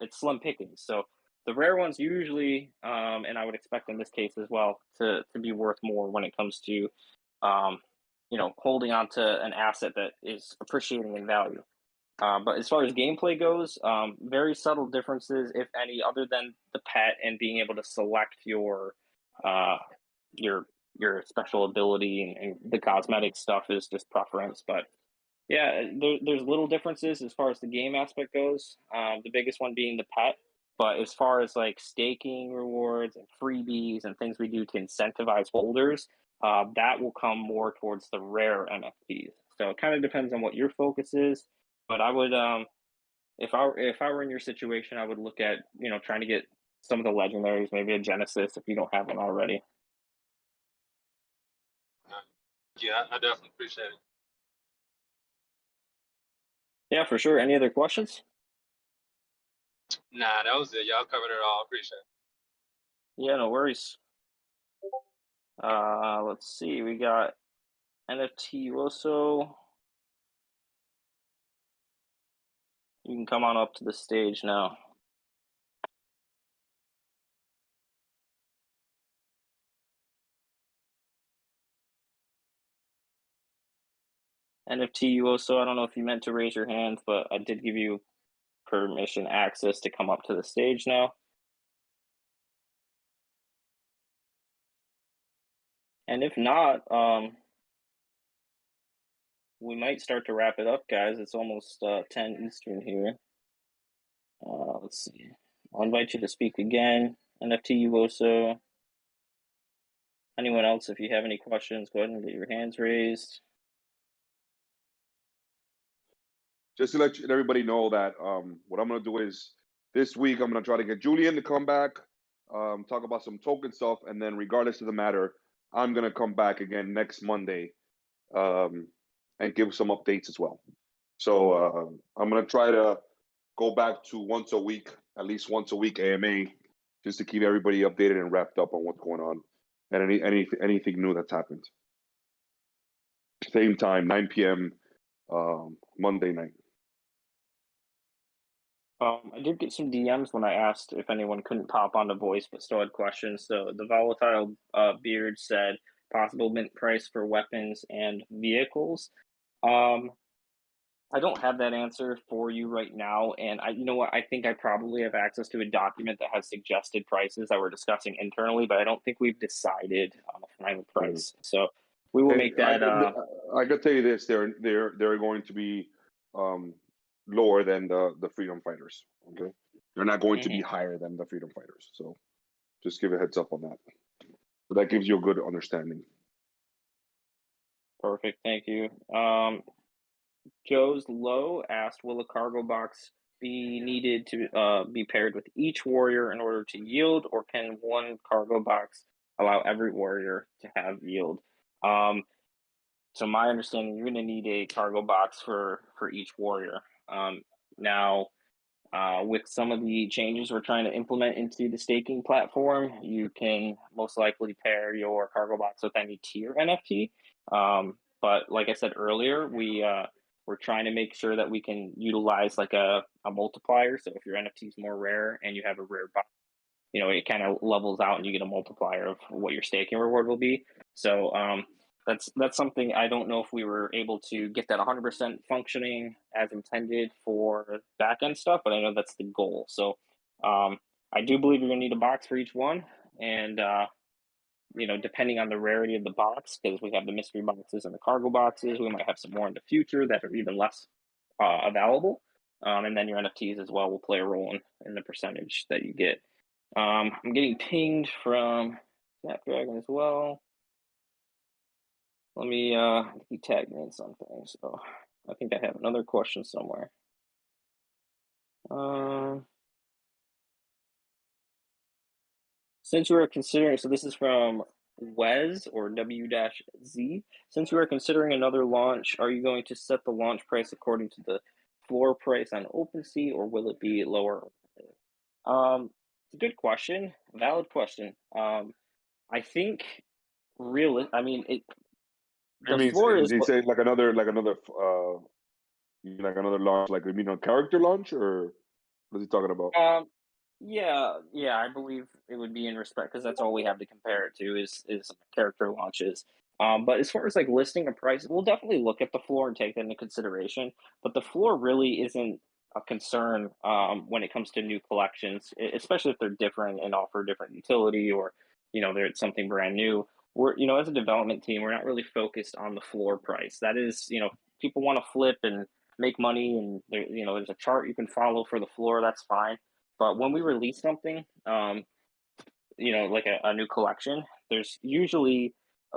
it's slim pickings. So the rare ones usually, and I would expect in this case as well, to be worth more when it comes to holding on to an asset that is appreciating in value. But as far as gameplay goes, very subtle differences, if any, other than the pet and being able to select uh, your your special ability, and the cosmetic stuff is just preference. But yeah, there's little differences as far as the game aspect goes. The biggest one being the pet. But as far as like staking rewards and freebies and things we do to incentivize holders, that will come more towards the rare NFTs. So it kind of depends on what your focus is. But I would, if I were in your situation, I would look at trying to get some of the legendaries, maybe a Genesis if you don't have one already. yeah, I definitely appreciate it. Yeah, for sure. Any other questions? Nah, that was it. Y'all covered it all. Appreciate it. Yeah, no worries. Let's see. We got NFT Rosso. You can come on up to the stage now. NFT Uoso, I don't know if you meant to raise your hand, but I did give you permission access to come up to the stage now. And if not, we might start to wrap it up, guys. It's almost 10 Eastern here. Let's see. I'll invite you to speak again. NFT Uoso. Anyone else, if you have any questions, go ahead and get your hands raised. Just to let everybody know that what I'm gonna do is this week I'm gonna try to get Julian to come back, talk about some token stuff, and then regardless of the matter, I'm gonna come back again next Monday, and give some updates as well. So I'm gonna try to go back to once a week, at least once a week AMA, just to keep everybody updated and wrapped up on what's going on and anything new that's happened. Same time, 9 p.m. Monday night. I did get some DMs when I asked if anyone couldn't pop on the voice but still had questions. So the volatile beard said possible mint price for weapons and vehicles. I don't have that answer for you right now, and you know what? I think I probably have access to a document that has suggested prices that we're discussing internally, but I don't think we've decided on a final price. So we will make that. I could tell you this: they're going to be lower than the freedom fighters. Okay, they're not going to be higher than the freedom fighters. So just give a heads up on that. So that gives you a good understanding. Perfect. Thank you. Joe's Low asked, will a cargo box be needed to be paired with each warrior in order to yield, or can one cargo box allow every warrior to have yield? So my understanding, you're going to need a cargo box for each warrior. Now, with some of the changes we're trying to implement into the staking platform, you can most likely pair your cargo box with any tier NFT. But like I said earlier, we're trying to make sure that we can utilize like a multiplier. So if your NFT is more rare and you have a rare box, it kind of levels out and you get a multiplier of what your staking reward will be. So that's something I don't know if we were able to get that 100% functioning as intended for backend stuff, but I know that's the goal. So I do believe you're going to need a box for each one, and depending on the rarity of the box, because we have the mystery boxes and the cargo boxes, we might have some more in the future that are even less available. And then your NFTs as well will play a role in the percentage that you get. I'm getting pinged from Snapdragon as well. Let me, he tagged me in something, so I think I have another question somewhere. Since you are considering, so this is from Wes or W-Z. Since you are considering another launch, are you going to set the launch price according to the floor price on OpenSea, or will it be lower? It's a good question, valid question. I think really, I mean, I mean, floor did is he say like another launch, like you mean a character launch, or what is he talking about? Yeah, I believe it would be in respect because that's all we have to compare it to is character launches. But as far as like listing a price, we'll definitely look at the floor and take that into consideration. But the floor really isn't a concern when it comes to new collections, especially if they're different and offer different utility, or they're something brand new. We're as a development team, we're not really focused on the floor price. That is, people want to flip and make money, and there's a chart you can follow for the floor. That's fine. But when we release something, like a new collection, there's usually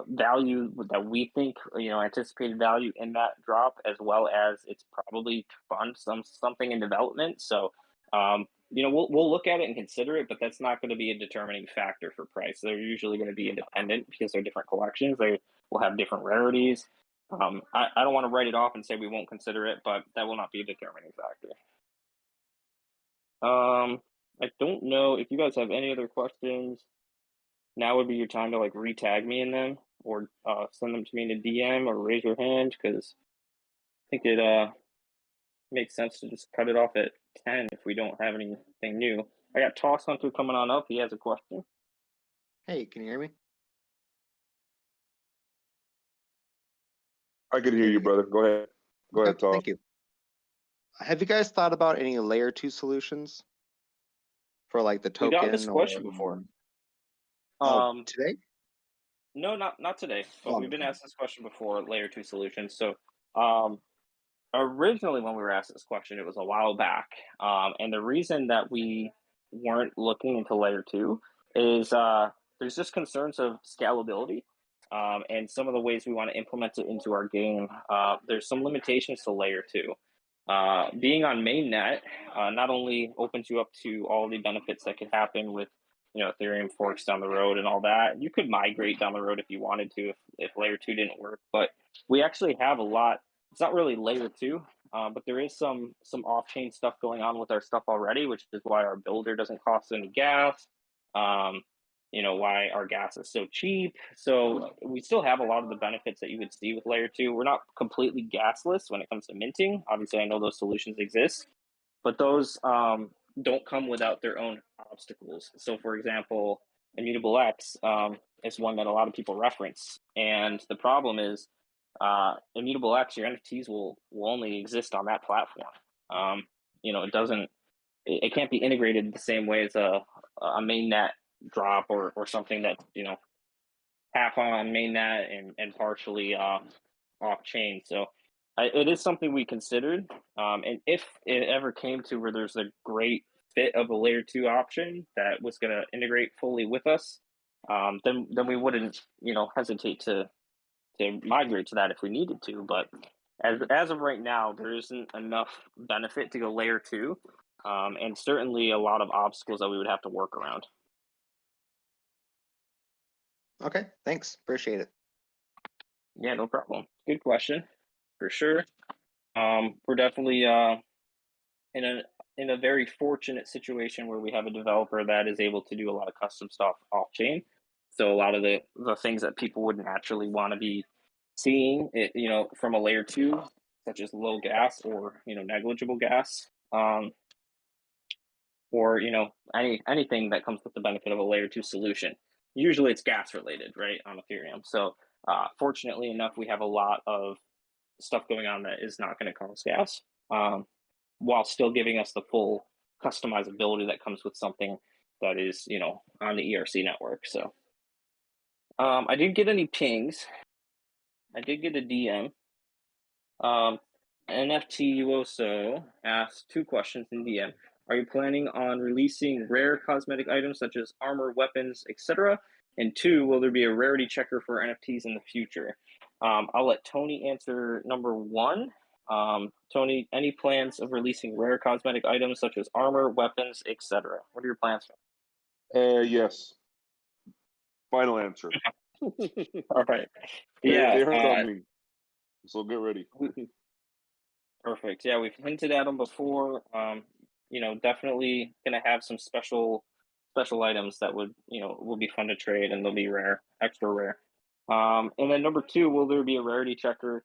value that we think, anticipated value in that drop, as well as it's probably to fund something in development. So, we'll look at it and consider it, but that's not going to be a determining factor for price. They're usually going to be independent because they're different collections. They will have different rarities. I don't want to write it off and say we won't consider it, but that will not be a determining factor. I don't know if you guys have any other questions. Now would be your time to like re-tag me in them, or send them to me in a DM, or raise your hand, because I think it makes sense to just cut it off at 10 if we don't have anything new. I got Toss Hunter coming on up. He has a question. Hey, can you hear me? I can hear you, brother. Go ahead. Go ahead, Todd. Thank you. Have you guys thought about any layer 2 solutions for like the token? We got this question before. Today? No, not today. But we've been asked this question before, layer 2 solutions. So originally when we were asked this question, it was a while back. And the reason that we weren't looking into layer 2 is there's just concerns of scalability. And some of the ways we want to implement it into our game, there's some limitations to layer 2. Being on mainnet not only opens you up to all the benefits that could happen with Ethereum forks down the road and all that. You could migrate down the road if you wanted to, if layer 2 didn't work. But we actually have a lot. It's not really layer 2, but there is some off-chain stuff going on with our stuff already, which is why our builder doesn't cost any gas. Why our gas is so cheap. So we still have a lot of the benefits that you would see with layer 2. We're not completely gasless when it comes to minting. Obviously, I know those solutions exist, but those don't come without their own obstacles. So, for example, Immutable X is one that a lot of people reference. And the problem is Immutable X, your NFTs will only exist on that platform. It can't be integrated the same way as a mainnet drop or something that half on mainnet and partially off chain. So it is something we considered, and if it ever came to where there's a great fit of a layer 2 option that was going to integrate fully with us, then we wouldn't hesitate to migrate to that if we needed to. But as of right now, there isn't enough benefit to go layer 2, and certainly a lot of obstacles that we would have to work around. Okay, thanks. Appreciate it. Yeah, no problem. Good question, for sure. We're definitely in a very fortunate situation where we have a developer that is able to do a lot of custom stuff off chain. So a lot of the things that people would naturally want to be seeing, from a layer 2 such as low gas or negligible gas, or anything that comes with the benefit of a layer 2 solution. Usually it's gas related, right, on Ethereum. So fortunately enough, we have a lot of stuff going on that is not going to cause gas, while still giving us the full customizability that comes with something that is on the ERC network. So I didn't get any pings. I did get a DM. NFT Uoso asked 2 questions in DM. Are you planning on releasing rare cosmetic items such as armor, weapons, etc.? And 2, will there be a rarity checker for NFTs in the future? I'll let Tony answer number 1. Tony, any plans of releasing rare cosmetic items such as armor, weapons, etc.? What are your plans? Yes. Final answer. All right. They are coming, so get ready. Perfect. Yeah, we've hinted at them before. Definitely gonna have some special items that will be fun to trade, and they'll be rare, extra rare. And then number 2, will there be a rarity checker?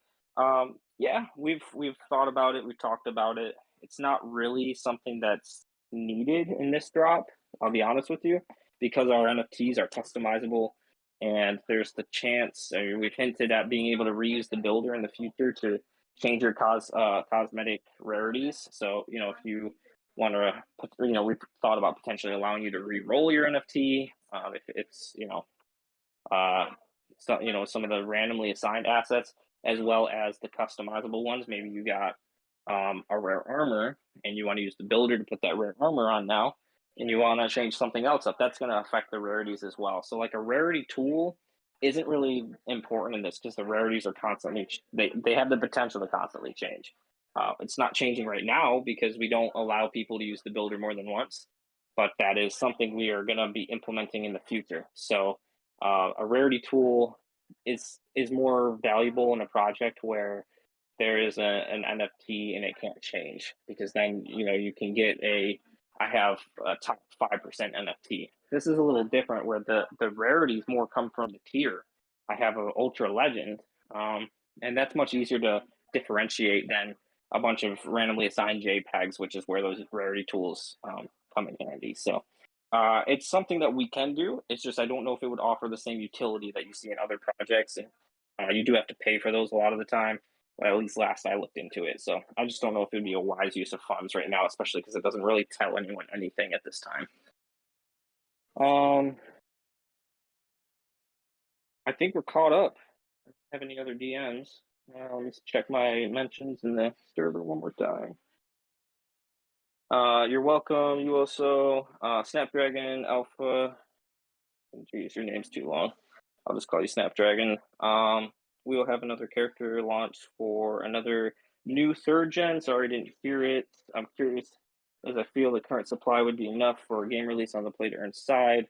Yeah, we've thought about it. We've talked about it. It's not really something that's needed in this drop. I'll be honest with you, because our NFTs are customizable, and there's the chance. We've hinted at being able to reuse the builder in the future to change your cosmetic rarities. So if you want to, we've thought about potentially allowing you to re-roll your NFT if it's some of the randomly assigned assets, as well as the customizable ones. Maybe you got a rare armor and you want to use the builder to put that rare armor on now, and you want to change something else up. That's going to affect the rarities as well. So like a rarity tool isn't really important in this, because the rarities are constantly, they have the potential to constantly change. It's not changing right now because we don't allow people to use the builder more than once, but that is something we are going to be implementing in the future. So a rarity tool is more valuable in a project where there is an NFT and it can't change, because then you can get I have a top 5% NFT. This is a little different, where the rarities more come from the tier. I have an ultra legend, and that's much easier to differentiate than a bunch of randomly assigned JPEGs, which is where those rarity tools come in handy. So it's something that we can do. It's just I don't know if it would offer the same utility that you see in other projects, and you do have to pay for those a lot of the time. Well, at least last I looked into it. So I just don't know if it would be a wise use of funds right now, especially because it doesn't really tell anyone anything at this time. I think we're caught up. Have any other DMs? Let me check my mentions in the server one more time. You're welcome. You also Snapdragon Alpha. Geez, your name's too long. I'll just call you Snapdragon. We will have another character launch for another new 3rd gen. Sorry, I didn't hear it. I'm curious, as I feel the current supply would be enough for a game release on the play to earn side.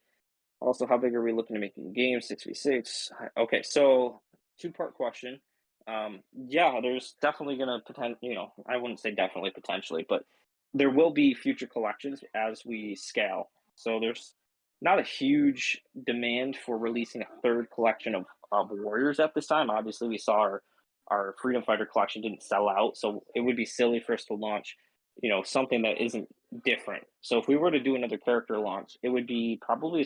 Also, how big are we looking to make in games? 6v6. Okay, so 2-part question. Yeah, there's definitely gonna I wouldn't say definitely, potentially, but there will be future collections as we scale. So there's not a huge demand for releasing a 3rd collection of warriors at this time. Obviously, we saw our Freedom Fighter collection didn't sell out, so it would be silly for us to launch something that isn't different. So if we were to do another character launch, it would be probably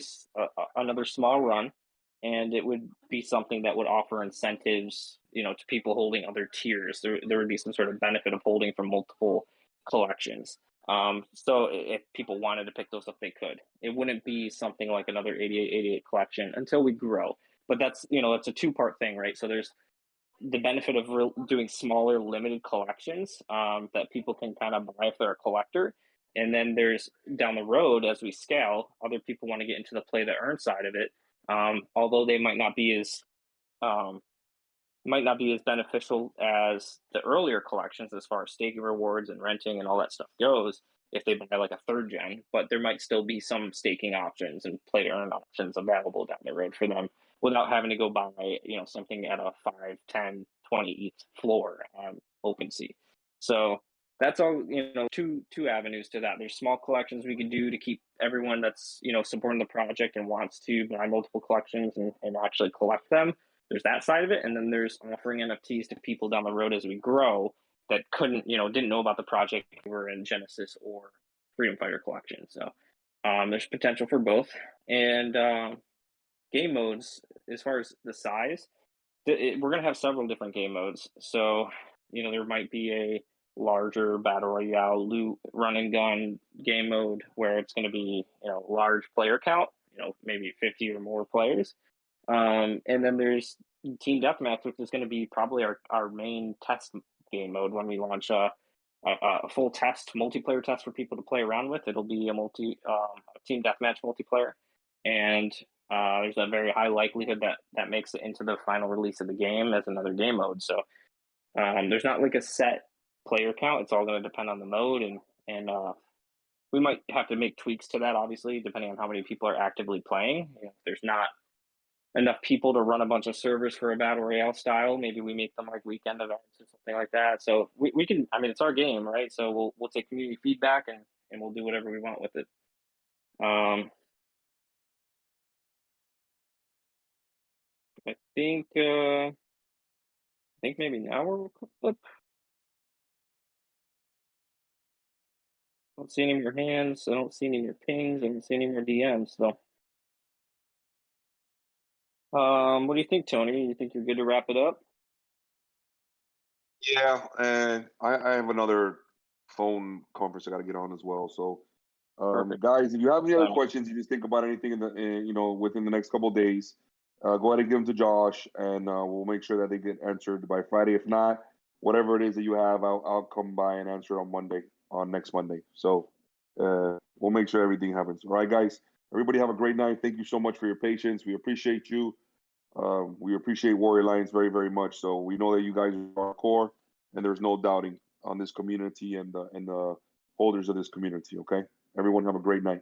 another small run, and it would be something that would offer incentives to people holding other tiers. There would be some sort of benefit of holding from multiple collections. So if people wanted to pick those up, they could. It wouldn't be something like another 8888 collection until we grow. But that's it's a 2-part thing, right? So there's the benefit of doing smaller, limited collections that people can kind of buy if they're a collector, and then there's down the road, as we scale, other people want to get into the play to earn side of it. Although they might not be as beneficial as the earlier collections as far as staking rewards and renting and all that stuff goes, if they buy like a 3rd gen, but there might still be some staking options and play to earn options available down the road for them without having to go buy something at a 5, 10, 20 ETH floor on OpenSea. So that's all, two avenues to that. There's small collections we can do to keep everyone that's supporting the project and wants to buy multiple collections and actually collect them. There's that side of it, and then there's offering NFTs to people down the road as we grow that couldn't, didn't know about the project were in Genesis or Freedom Fighter Collection. So there's potential for both. And game modes, as far as the size, we're going to have several different game modes. So, there might be a larger battle royale loot run and gun game mode where it's going to be, large player count, maybe 50 or more players. And then there's team deathmatch, which is going to be probably our main test game mode when we launch a full test, multiplayer test for people to play around with. It'll be a team deathmatch multiplayer, and there's a very high likelihood that makes it into the final release of the game as another game mode. So there's not like a set player count. It's all going to depend on the mode, and we might have to make tweaks to that, obviously, depending on how many people are actively playing. If there's not enough people to run a bunch of servers for a battle royale style, maybe we make them like weekend events or something like that. So we can, it's our game, right? So we'll take community feedback and we'll do whatever we want with it. I think maybe now we'll flip. I don't see any more hands. I don't see any more pings. I don't see any more DMs. So, what do you think, Tony? You think you're good to wrap it up? Yeah, and I have another phone conference I got to get on as well. So, guys, if you have any other questions, you just think about anything within the next couple of days, go ahead and give them to Josh, and we'll make sure that they get answered by Friday. If not, whatever it is that you have, I'll come by and answer on next Monday. So we'll make sure everything happens. All right, guys. Everybody have a great night. Thank you so much for your patience. We appreciate you. We appreciate Warrior Alliance very, very much. So we know that you guys are our core, and there's no doubting on this community and the holders of this community. Okay, everyone have a great night.